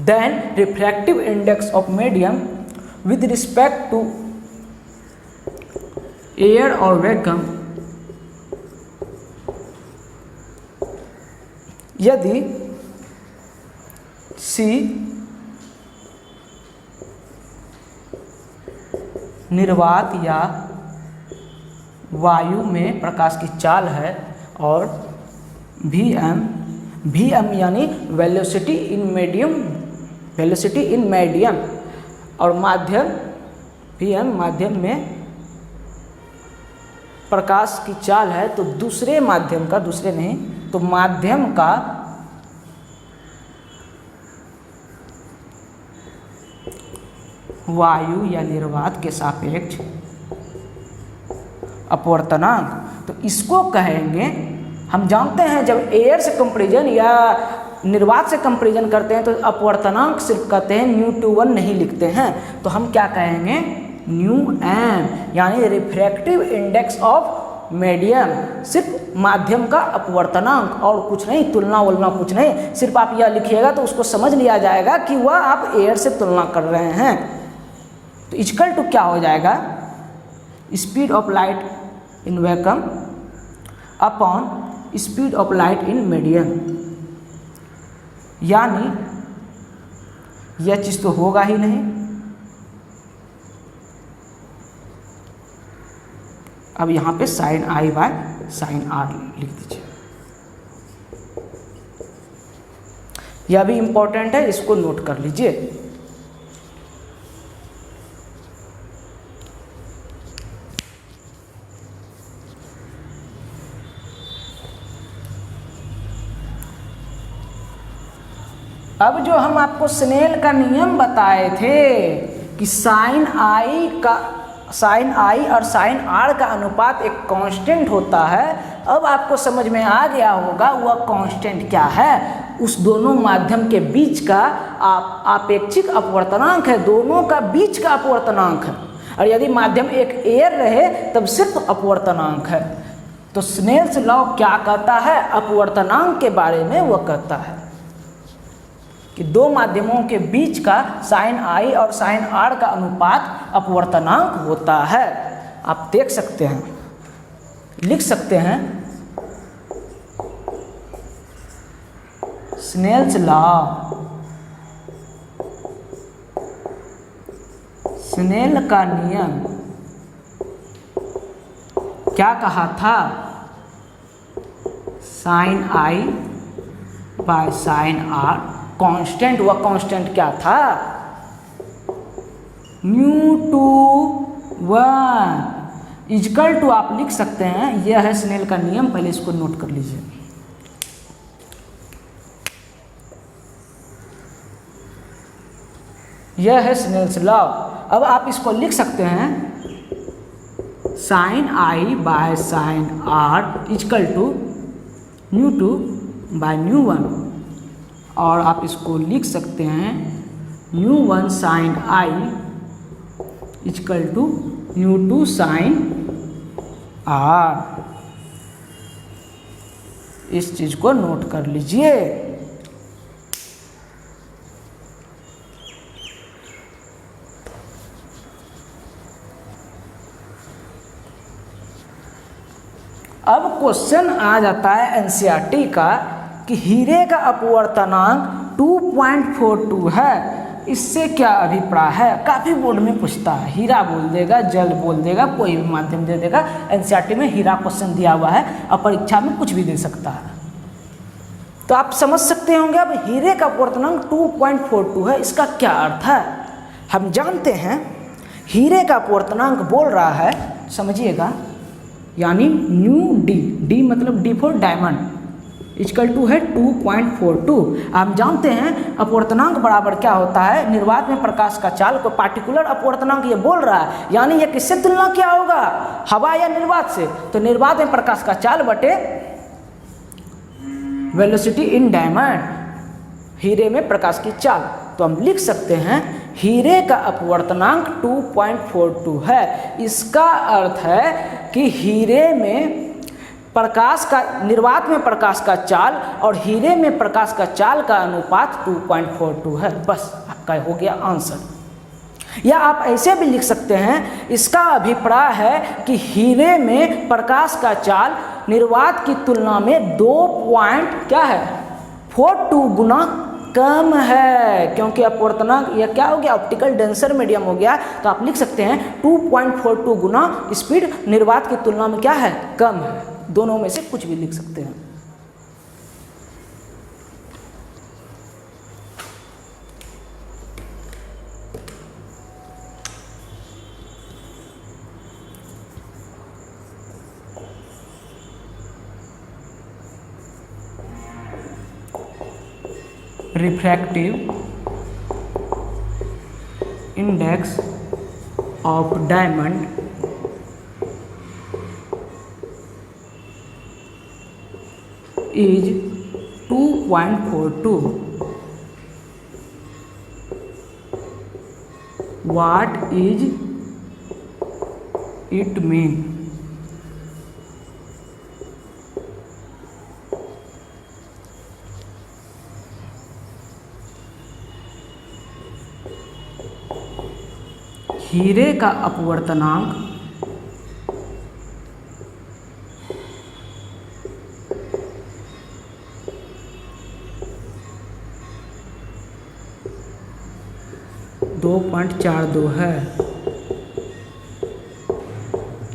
then refractive index of medium with respect to air और vacuum यदि C निर्वात या वायु में प्रकाश की चाल है और वी एम यानी वेलोसिटी इन मीडियम और माध्यम, वी एम माध्यम में प्रकाश की चाल है, तो दूसरे माध्यम का, दूसरे नहीं तो माध्यम का वायु या निर्वात के सापेक्ष अपवर्तनांक, तो इसको कहेंगे, हम जानते हैं जब एयर से कंपैरिजन या निर्वात से कंपैरिजन करते हैं तो अपवर्तनांक सिर्फ कहते हैं, ν/1 नहीं लिखते हैं, तो हम क्या कहेंगे, ν/m यानी रिफ्रैक्टिव इंडेक्स ऑफ मीडियम, सिर्फ माध्यम का अपवर्तनांक और कुछ नहीं, तुलना वुलना कुछ नहीं, सिर्फ आप यह लिखिएगा तो उसको समझ लिया जाएगा कि वह आप एयर से तुलना कर रहे हैं। तो इक्वल टू क्या हो जाएगा, speed of light in vacuum upon speed of light in medium, यानी यह चीज़ तो होगा ही नहीं। अब यहाँ पे sine I by sine R लिख दीजिए, यह भी इंपॉर्टेंट है, इसको नोट कर लीजिए। अब जो हम आपको स्नेल का नियम बताए थे कि साइन आई और साइन आर का अनुपात एक कांस्टेंट होता है, अब आपको समझ में आ गया होगा वह कांस्टेंट क्या है, उस दोनों माध्यम के बीच का आपेक्षिक अपवर्तनांक है, दोनों का बीच का अपवर्तनांक है, और यदि माध्यम एक एयर रहे तब सिर्फ अपवर्तनांक है। तो स्नेल्स लॉ क्या कहता है, अपवर्तनांक के बारे में वह कहता है कि दो माध्यमों के बीच का साइन आई और साइन आर का अनुपात अपवर्तनांक होता है। आप देख सकते हैं, लिख सकते हैं, स्नेल्स लॉ, स्नेल का नियम क्या कहा था, sine I by sine R constant, वह कांस्टेंट क्या था, ν/1 इक्वल टू, आप लिख सकते हैं, यह है स्नेल का नियम, पहले इसको नोट कर लीजिए। यह है स्नेल्स लॉ। अब आप इसको लिख सकते हैं, sine I by sine R equal to ν2 by ν1, और आप इसको लिख सकते हैं ν1 sine I equal to ν2 sine R. इस चीज को नोट कर लीजिए। अब क्वेश्चन आ जाता है एनसीईआरटी का कि हीरे का अपवर्तनांक 2.42 है, इससे क्या अभिप्राय है। काफ़ी बोर्ड में पूछता है, हीरा बोल देगा, जल बोल देगा, कोई भी माध्यम दे देगा। एनसीईआरटी में हीरा क्वेश्चन दिया हुआ है और परीक्षा में कुछ भी दे सकता है, तो आप समझ सकते होंगे। अब हीरे का अपवर्तनांक 2.42 है, इसका क्या अर्थ है। हम जानते हैं हीरे का अपवर्तनांक बोल रहा है, समझिएगा, यानी ν/d मतलब d for diamond equal to है 2.42। हम जानते हैं अपवर्तनांक बराबर क्या होता है, निर्वात में प्रकाश का चाल को पार्टिकुलर अपवर्तनांक ये बोल रहा है, यानी ये किससे तुलना क्या होगा, हवा या निर्वात से। तो निर्वात में प्रकाश का चाल बटे वेलोसिटी इन डायमंड, हीरे में प्रकाश की चाल। तो हम लिख सकते हैं हीरे का अपवर्तनांक 2.42 है। इसका अर्थ है कि हीरे में प्रकाश का, निर्वात में प्रकाश का चाल और हीरे में प्रकाश का चाल का अनुपात 2.42 है। बस आपका हो गया आंसर। या आप ऐसे भी लिख सकते हैं, इसका अभिप्राय है कि हीरे में प्रकाश का चाल निर्वात की तुलना में 2.42 गुना कम है, क्योंकि अपवर्तनांक यह क्या हो गया, ऑप्टिकल डेंसर मीडियम हो गया। तो आप लिख सकते हैं 2.42 गुना स्पीड निर्वात की तुलना में क्या है, कम है। दोनों में से कुछ भी लिख सकते हैं। Refractive index of diamond is 2.42. What is it mean? हीरे का अपवर्तनांक 2.42 है।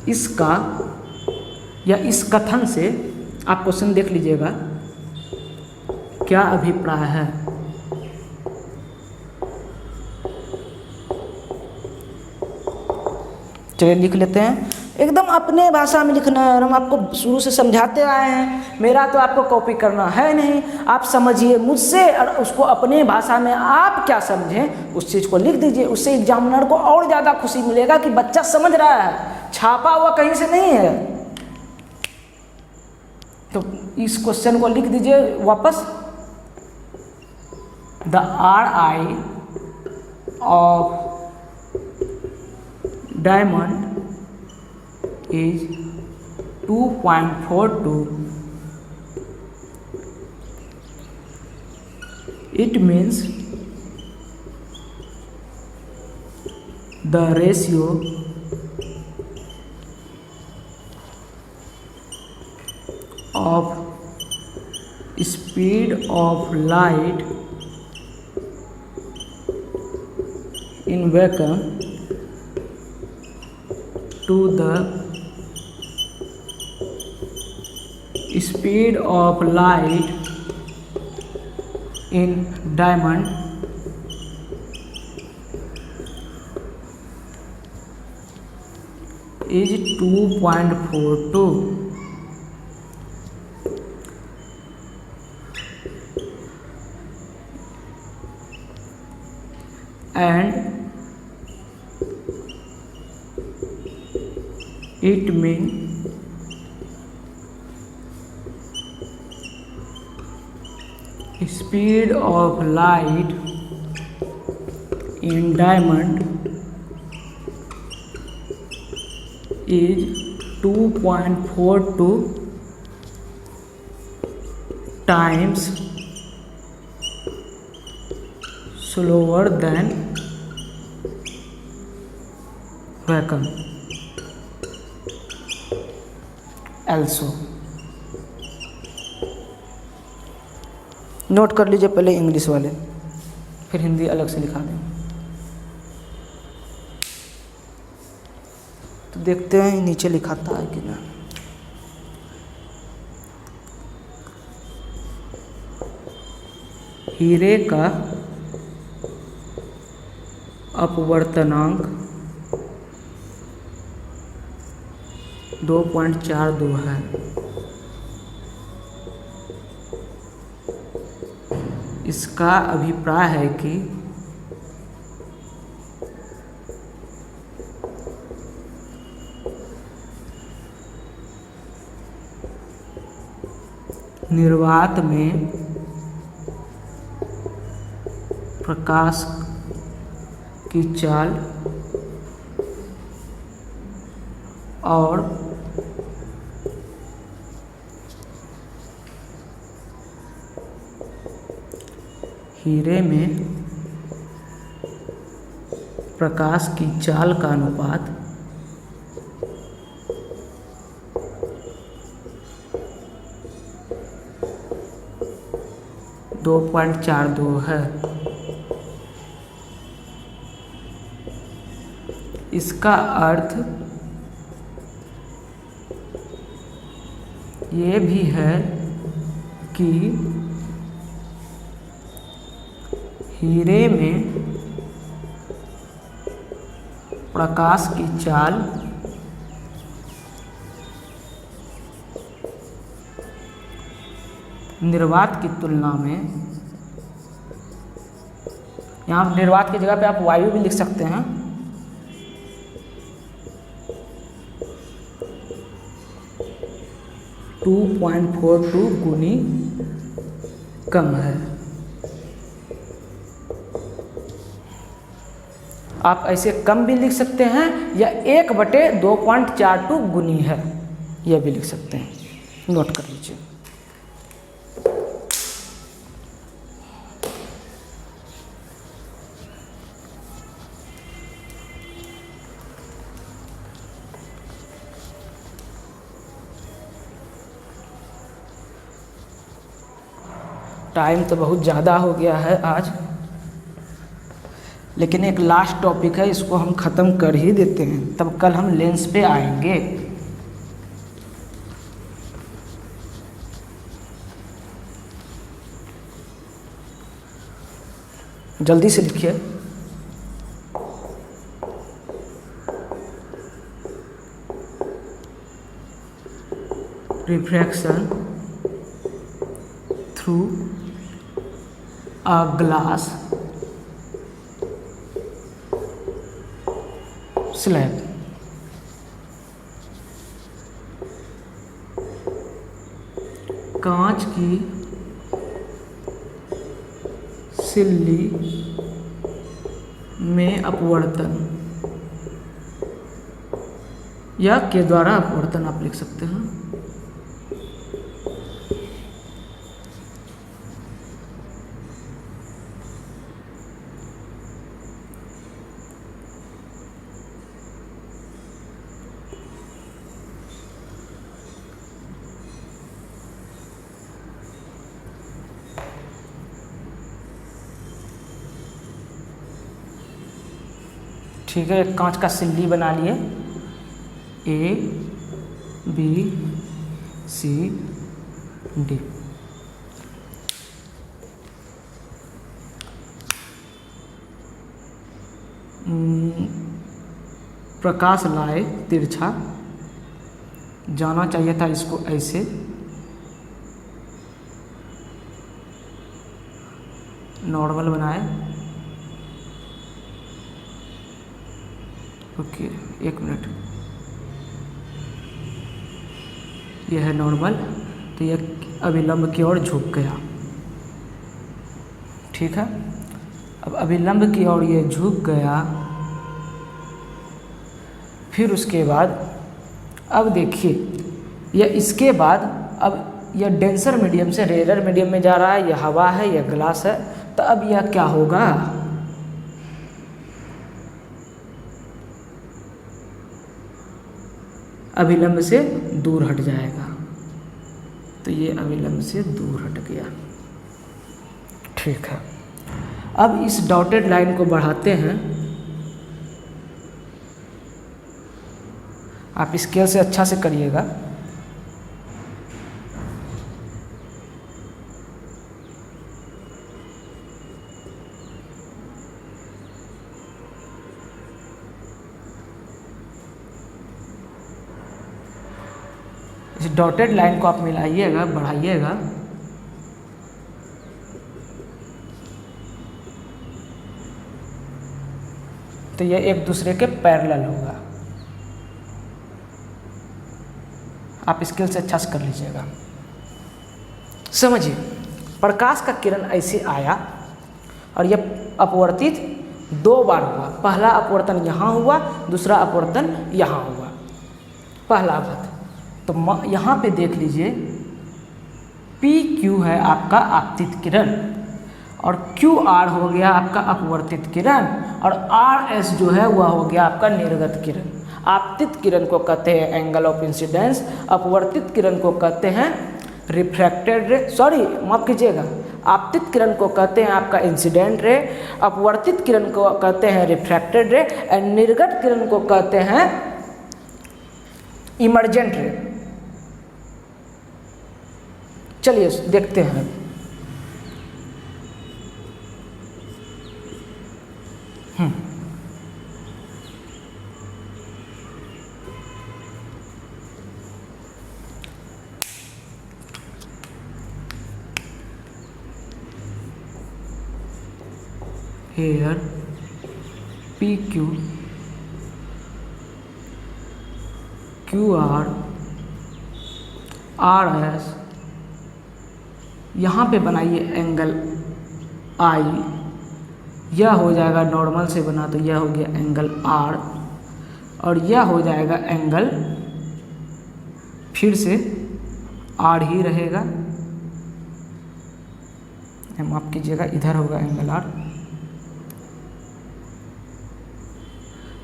इसका या इस कथन से आप क्वेश्चन देख लीजिएगा, क्या अभिप्राय है। चलिए लिख लेते हैं। एकदम अपने भाषा में लिखना है, और हम आपको शुरू से समझाते आए हैं। मेरा तो आपको कॉपी करना है नहीं, आप समझिए मुझसे और उसको अपने भाषा में आप क्या समझें उस चीज़ को लिख दीजिए। उससे एग्जामिनर को और ज़्यादा खुशी मिलेगा कि बच्चा समझ रहा है, छापा हुआ कहीं से नहीं है। तो इस क्वेश्चन को लिख दीजिए वापस। The RI of diamond is 2.42. It means the ratio of speed of light in vacuum to the speed of light in diamond is 2.42. and it means speed of light in diamond is 2.42 times slower than vacuum. Also note कर लीजिए पहले English वाले, फिर हिंदी अलग से लिखा दें। तो देखते हैं नीचे लिखाता है कि ना। हीरे का अपवर्तनांक 2.42 है। इसका अभिप्राय है कि निर्वात में प्रकाश की चाल और हीरे में प्रकाश की चाल का अनुपात 2.42 है। इसका अर्थ ये भी है कि हीरे में प्रकाश की चाल निर्वात की तुलना में, यहाँ निर्वात की जगह पे आप वायु भी लिख सकते हैं, टू 2.42 गुनी कम है। आप ऐसे कम भी लिख सकते हैं या 1/2.42 गुनी है, यह भी लिख सकते हैं, नोट कर लीजिए। टाइम तो बहुत ज़्यादा हो गया है आज, लेकिन एक लास्ट टॉपिक है, इसको हम ख़त्म कर ही देते हैं, तब कल हम लेंस पे आएंगे। जल्दी से लिखिए। Refraction through a glass slab। कांच की सिल्ली में अपवर्तन या के द्वारा अपवर्तन आप लिख सकते हैं। ठीक है, एक कांच का सिल्ली बना लिए, A B C D। प्रकाश लाए तिरछा, जाना चाहिए था इसको ऐसे, नॉर्मल बनाए। ओके, एक मिनट, यह है नॉर्मल, तो यह अभिलंब की ओर झुक गया। ठीक है, अब अभिलंब की ओर ये झुक गया। फिर उसके बाद अब देखिए, यह इसके बाद अब यह डेंसर मीडियम से रेयर मीडियम में जा रहा है, यह हवा है, यह ग्लास है, तो अब यह क्या होगा, अभिलंब से दूर हट जाएगा। तो ये अभिलंब से दूर हट गया। ठीक है, अब इस डॉटेड लाइन को बढ़ाते हैं। आप स्केल से अच्छा से करिएगा। इस डॉटेड लाइन को आप मिलाइएगा, बढ़ाइएगा। तो ये एक दूसरे के पैरेलल होगा। आप स्केल से अच्छा से कर लीजिएगा। समझिए, प्रकाश का किरण ऐसे आया और यह अपवर्तित 2 बार हुआ, पहला अपवर्तन यहाँ हुआ, दूसरा अपवर्तन यहाँ हुआ, पहला पद। तो यहाँ पे देख लीजिए PQ है आपका आपतित किरण और QR हो गया आपका अपवर्तित किरण और RS जो है वह हो गया आपका निर्गत किरण। आपतित किरण को कहते हैं एंगल ऑफ इंसिडेंस, अपवर्तित किरण को कहते हैं रिफ्रैक्टेड रे, माफ कीजिएगा, आपतित किरण को कहते हैं आपका इंसिडेंट रे, अपवर्तित किरण को कहते हैं रिफ्रैक्टेड रे और निर्गत किरण को कहते हैं इमर्जेंट रे। चलिए देखते हैं। Here PQ, QR, RS, यहाँ पे बनाइए एंगल I, यह हो जाएगा नॉर्मल से बना तो यह हो गया एंगल R और यह हो जाएगा एंगल, फिर से R ही रहेगा, माफ कीजिएगा, इधर होगा एंगल R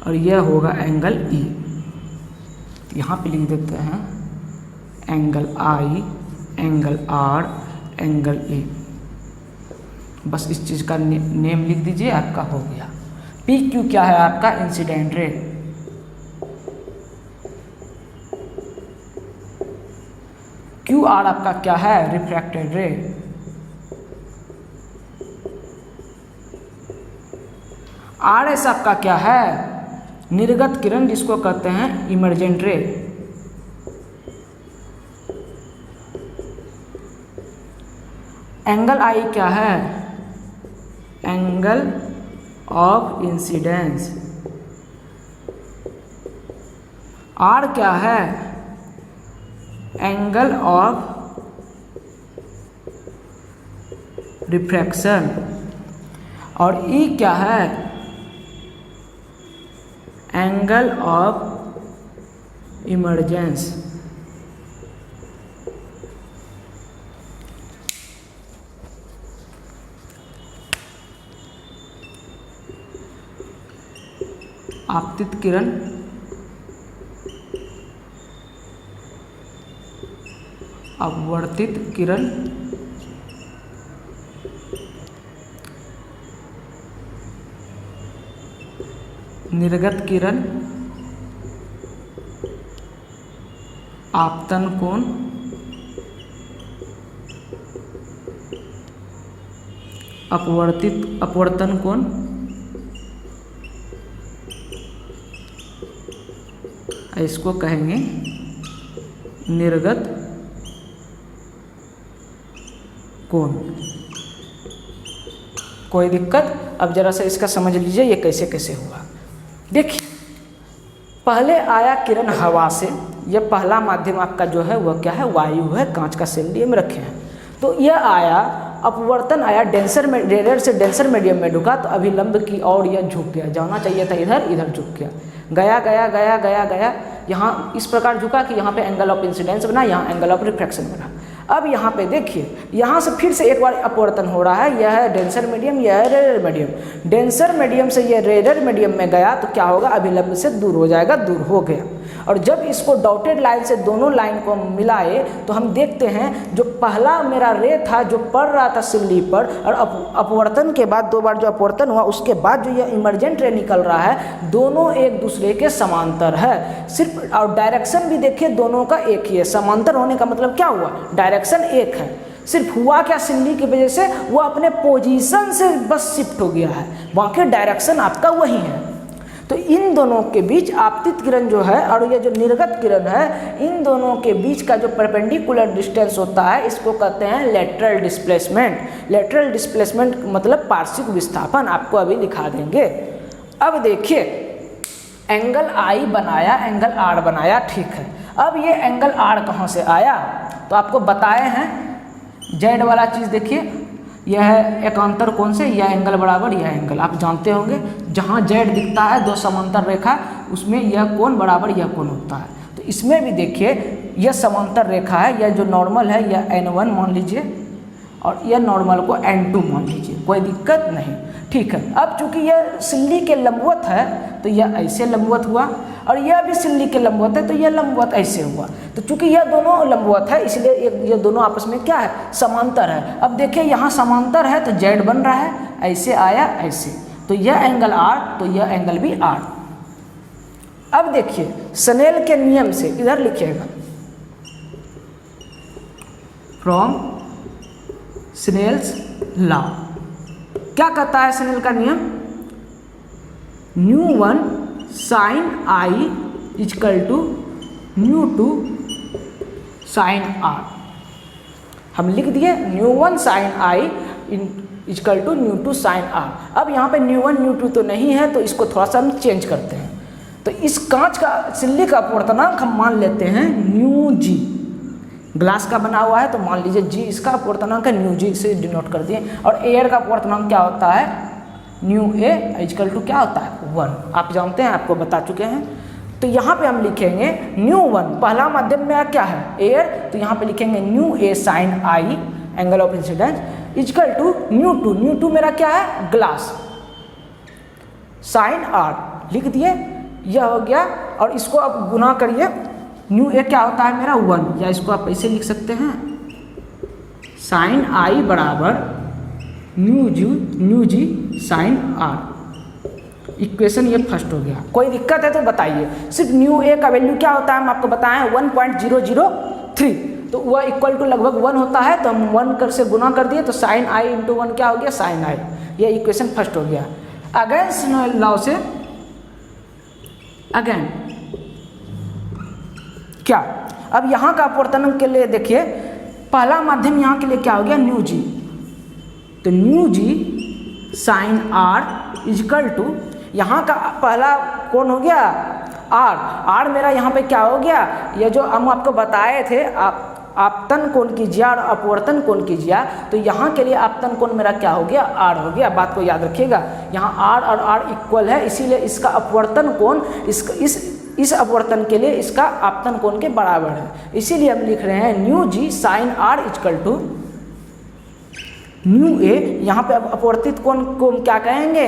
और यह होगा एंगल E। यहाँ पे लिख देते हैं angle I, angle R, angle E। बस इस चीज़ का नेम लिख दीजिए, आपका हो गया। PQ क्या है आपका इंसिडेंट रे, QR आपका क्या है रिफ्रैक्टेड रे, RS आपका क्या है निर्गत किरण जिसको कहते हैं इमर्जेंट रे, एंगल I क्या है एंगल ऑफ इंसिडेंस, R क्या है एंगल ऑफ रिफ्रैक्शन और E क्या है एंगल ऑफ इमर्जेंस। आपतित किरण, अपवर्तित किरण, निर्गत किरण, आपतन कोण, अपवर्तन कोण, इसको कहेंगे निर्गत कोण। कोई दिक्कत? अब जरा सा इसका समझ लीजिए ये कैसे कैसे हुआ। देखिए पहले आया किरण हवा से, यह पहला माध्यम आपका जो है वह क्या है वायु है, कांच का सिलिंडर में रखे हैं। तो यह आया अपवर्तन आया डेंसर में, रेयर से डेंसर मीडियम में ढुका तो अभिलंब की ओर यह झुक गया, जाना चाहिए था इधर, इधर झुक गया, गया गया गया गया गया, यहाँ इस प्रकार झुका कि यहाँ पे एंगल ऑफ इंसिडेंस बना, यहाँ एंगल ऑफ रिफ्रैक्शन बना। अब यहाँ पे देखिए यहाँ से फिर से एक बार अपवर्तन हो रहा है, यह है डेंसर मीडियम, यह है रेयर मीडियम। डेंसर मीडियम से यह रेयर मीडियम में गया तो क्या होगा अभिलंब से दूर हो जाएगा, दूर हो गया। और जब इसको डॉटेड लाइन से दोनों लाइन को मिलाए तो हम देखते हैं जो पहला मेरा रे था जो पड़ रहा था सिल्ली पर, और अपवर्तन के बाद 2 बार जो अपवर्तन हुआ उसके बाद जो यह इमर्जेंट रे निकल रहा है, दोनों एक दूसरे के समांतर है। सिर्फ और डायरेक्शन भी देखिए दोनों का एक ही है। समांतर होने का मतलब क्या हुआ, डायरेक्शन एक है। सिर्फ हुआ क्या सिल्ली की वजह से वो अपने पोजीशन से बस शिफ्ट हो गया है, बाकी डायरेक्शन आपका वही है। तो इन दोनों के बीच आपतित किरण जो है और ये जो निर्गत किरण है, इन दोनों के बीच का जो परपेंडिकुलर डिस्टेंस होता है इसको कहते हैं लेटरल डिस्प्लेसमेंट। लेटरल डिस्प्लेसमेंट मतलब पार्श्विक विस्थापन, आपको अभी दिखा देंगे। अब देखिए एंगल आई बनाया, एंगल आर बनाया, ठीक है। अब ये एंगल आर कहाँ से आया तो आपको बताए हैं, जेड वाला चीज़ देखिए, यह एकांतर कोण से यह एंगल बराबर यह एंगल, आप जानते होंगे जहाँ जेड दिखता है दो समांतर रेखा उसमें यह कोण बराबर यह कोण होता है। तो इसमें भी देखिए यह समांतर रेखा है, यह जो नॉर्मल है यह n1 मान लीजिए और यह नॉर्मल को n2 मान लीजिए, कोई दिक्कत नहीं, ठीक है। अब चूंकि यह सिल्ली के लंबवत है तो यह ऐसे लंबवत हुआ और यह भी सिल्ली के लंबवत है तो यह लंबवत ऐसे हुआ। तो चूंकि यह दोनों लंबवत है इसलिए ये दोनों आपस में क्या है, समांतर है। अब देखिए यहाँ समांतर है तो जेड बन रहा है, ऐसे आया ऐसे, तो यह एंगल R तो यह एंगल भी R। अब देखिए स्नेल के नियम से इधर लिखिएगा, फ्रॉम स्नेल्स लॉ, क्या कहता है स्नेल का नियम, ν1 sine I equal to ν2 sine R। हम लिख दिए ν1 sine I equal to ν2 sine R। अब यहाँ पे ν1 ν2 तो नहीं है तो इसको थोड़ा सा हम चेंज करते हैं। तो इस कांच का सिल्ली का अपवर्तनांक हम मान लेते हैं ν(g), ग्लास का बना हुआ है तो मान लीजिए g इसका अपवर्तनांक है, ν(g) से डिनोट कर दिए। और एयर का अपवर्तनांक क्या होता है, ν(a) इजकल टू क्या होता है 1, आप जानते हैं, आपको बता चुके हैं। तो यहाँ पे हम लिखेंगे ν1, पहला माध्यम में क्या है एयर, तो यहाँ पे लिखेंगे ν(a) sine I angle of incidence equal to ν2, ν2 मेरा क्या है ग्लास, साइन R लिख दिए, यह हो गया। और इसको अब गुना करिए, ν(a) क्या होता है मेरा 1, या इसको आप ऐसे लिख सकते हैं साइन I बराबर ν(g) साइन R। इक्वेशन ये फर्स्ट हो गया। कोई दिक्कत है तो बताइए। सिर्फ ν(a) का वैल्यू क्या होता है हम आपको बताएं 1.003, तो वह इक्वल टू लगभग 1 होता है, तो हम 1 से गुना कर दिए तो साइन I इंटू 1 क्या हो गया साइन I। ये इक्वेशन फर्स्ट हो गया। अगेन स्नेल लॉ से अगेन क्या, अब यहाँ का अपवर्तनांक के लिए देखिए पहला माध्यम यहाँ के लिए क्या हो गया ν(g), तो ν(g) sine R is equal to यहाँ का पहला कोण हो गया R मेरा यहाँ पे क्या हो गया, ये जो हम आपको बताए थे आपतन कोण कीजिए और अपवर्तन कोण कीजिए, तो यहाँ के लिए आपतन कोण मेरा क्या हो गया R हो गया। बात को याद रखिएगा, यहाँ R और R इक्वल है, इसीलिए इसका अपवर्तन कोण इस अपवर्तन के लिए इसका आपतन कोण के बराबर है। इसीलिए हम लिख रहे हैं ν(g) sine R is equal to ν(a), यहाँ पे अपवर्तित कोण को क्या कहेंगे,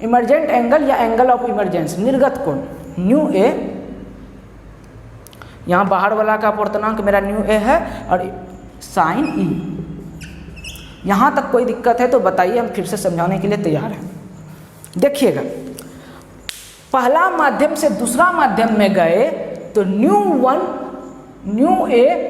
इमरजेंट एंगल या एंगल ऑफ इमरजेंस, निर्गत कोण ν(a), यहाँ बाहर वाला का अपवर्तनांक मेरा ν(a) है और साइन E। यहाँ तक कोई दिक्कत है तो बताइए, हम फिर से समझाने के लिए तैयार हैं। देखिएगा पहला माध्यम से दूसरा माध्यम में गए तो ν(a)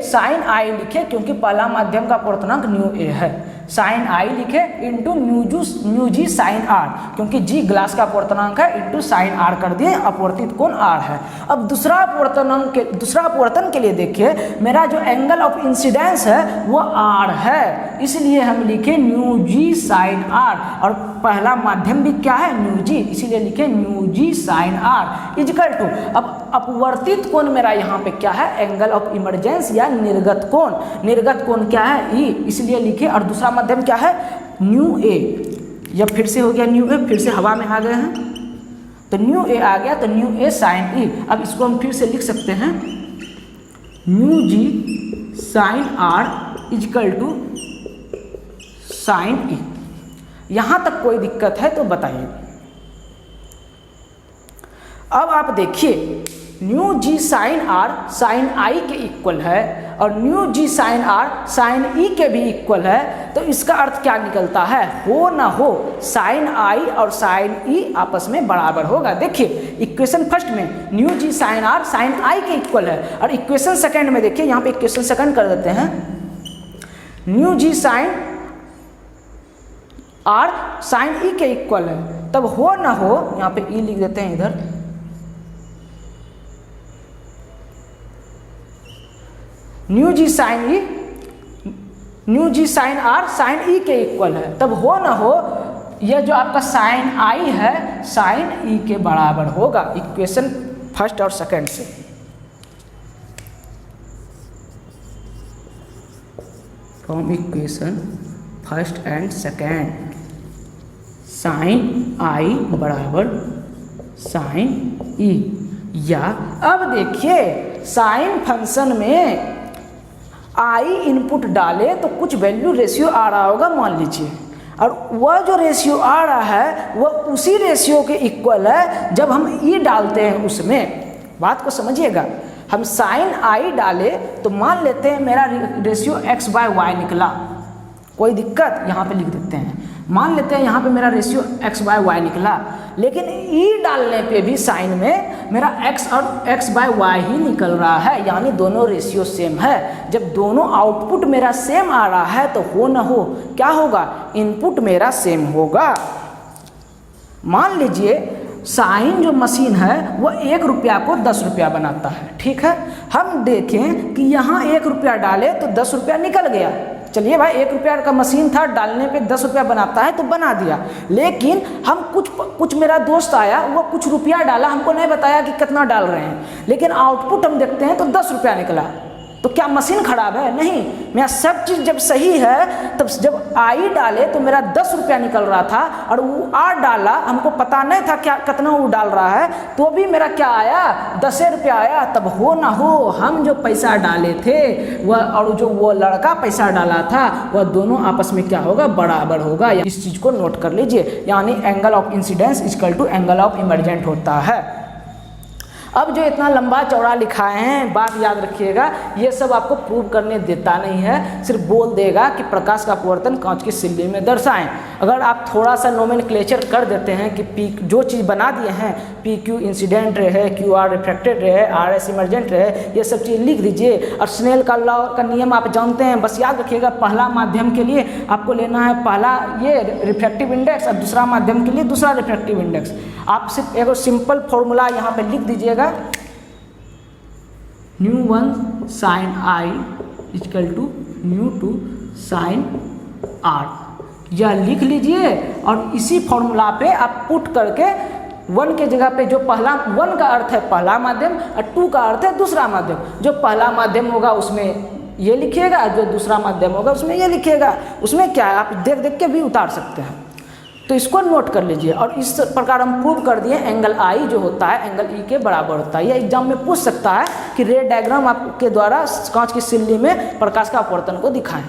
साइन I लिखे, क्योंकि पहला माध्यम का अपवर्तनांक ν(a) है, साइन I लिखे इंटू ν(g) साइन R, क्योंकि g ग्लास का अपवर्तनांक है, इंटू साइन R कर दिए, अपवर्तित कोण R है। अब दूसरा अपवर्तन के लिए देखिए मेरा जो एंगल ऑफ इंसिडेंस है वो R है, इसलिए हम लिखे ν(g) साइन R, और पहला माध्यम भी क्या है ν(g), इसीलिए लिखे ν(g) sine R is equal to, अब अपवर्तित कोण मेरा यहाँ पे क्या है एंगल ऑफ इमरजेंस या निर्गत कोण क्या है E, इसलिए लिखे। और दूसरा माध्यम क्या है ν(a), यह फिर से हो गया ν(a), फिर से हवा में आ गए हैं तो ν(a) आ गया, तो ν(a) साइन E। अब इसको हम फिर से लिख सकते हैं ν(g) sine R is equal to sine E। यहाँ तक कोई दिक्कत है तो बताइए। अब आप देखिए ν(g) sine R sine I के इक्वल है और ν(g) sine R sine E के भी इक्वल है, तो इसका अर्थ क्या निकलता है, हो ना हो साइन I और साइन E आपस में बराबर होगा। देखिए इक्वेशन फर्स्ट में ν(g) sine R sine I के इक्वल है, और इक्वेशन सेकंड में देखिए, यहाँ पे इक्वेशन सेकंड कर देते हैं ν(g) sine R sine E के इक्वल है, तब हो ना हो, यहाँ पे E लिख देते हैं इधर, ν(g) sine E ν(g) sine R sine E के इक्वल है, तब हो ना हो यह जो आपका साइन I है साइन E के बराबर होगा। इक्वेशन फर्स्ट और सेकंड से from equation first and second sine I बराबर साइन ई। या अब देखिए साइन फंक्शन में आई इनपुट डाले तो कुछ वैल्यू रेशियो आ रहा होगा मान लीजिए, और वह जो रेशियो आ रहा है वह उसी रेशियो के इक्वल है जब हम ई डालते हैं उसमें। बात को समझिएगा, हम साइन आई डाले तो मान लेते हैं मेरा रेशियो एक्स बाय वाई निकला, कोई दिक्कत, यहाँ पे लिख देते हैं, मान लेते हैं यहाँ पे मेरा रेशियो एक्स बाय वाई निकला, लेकिन ई डालने पे भी साइन में मेरा एक्स और एक्स बाय वाई ही निकल रहा है, यानी दोनों रेशियो सेम है। जब दोनों आउटपुट मेरा सेम आ रहा है तो हो ना हो क्या होगा, इनपुट मेरा सेम होगा। मान लीजिए साइन जो मशीन है वह 1 रुपया को 10 रुपया बनाता है, ठीक है। हम देखें कि यहाँ 1 रुपया डाले तो 10 रुपया निकल गया, चलिए भाई 1 रुपया का मशीन था, डालने पे 10 रुपया बनाता है तो बना दिया। लेकिन हम कुछ मेरा दोस्त आया, वो कुछ रुपया डाला, हमको नहीं बताया कि कितना डाल रहे हैं, लेकिन आउटपुट हम देखते हैं तो 10 रुपया निकला। तो क्या मशीन खराब है? नहीं, मेरा सब चीज़ जब सही है तब जब आई डाले तो मेरा 10 रुपया निकल रहा था, और वो आर डाला, हमको पता नहीं था क्या कितना वो डाल रहा है, तो भी मेरा क्या आया, 10 रुपया आया। तब हो ना हो हम जो पैसा डाले थे वह और जो वो लड़का पैसा डाला था वह दोनों आपस में क्या होगा, बराबर होगा। इस चीज़ को नोट कर लीजिए, यानी angle of incidence equal to angle of emergent होता है। अब जो इतना लंबा चौड़ा लिखाए हैं, बात याद रखिएगा, ये सब आपको प्रूव करने देता नहीं है, सिर्फ बोल देगा कि प्रकाश का अपवर्तन कांच की सिल्ली में दर्शाएं। अगर आप थोड़ा सा नोमेनक्लेचर कर देते हैं कि पी जो चीज़ बना दिए हैं, पी क्यू इंसिडेंट रहे, क्यू आर रिफ्रैक्टेड रहे, आर एस इमर्जेंट रहे, ये सब चीज़ लिख दीजिए। और स्नेल का लॉ का नियम आप जानते हैं, बस याद रखिएगा पहला माध्यम के लिए आपको लेना है पहला ये रिफ्रैक्टिव इंडेक्स, और दूसरा माध्यम के लिए दूसरा रिफ्रैक्टिव इंडेक्स। आप सिर्फ एक सिंपल फॉर्मूला यहाँ पे लिख दीजिएगा, μ1 sine I equal to μ2 sine R, यह लिख लीजिए। और इसी फॉर्मूला पे आप पुट करके 1 के जगह पे जो पहला 1 का अर्थ है पहला माध्यम और 2 का अर्थ है दूसरा माध्यम, जो पहला माध्यम होगा उसमें ये लिखिएगा, जो दूसरा माध्यम होगा उसमें ये लिखिएगा। उसमें क्या है, आप देख देख के भी उतार सकते हैं, तो इसको नोट कर लीजिए। और इस प्रकार हम प्रूव कर दिए एंगल आई जो होता है एंगल ई के बराबर होता है। यह एग्जाम में पूछ सकता है कि रे डायग्राम आपके द्वारा कांच की सिल्ली में प्रकाश का अपवर्तन को दिखाएं।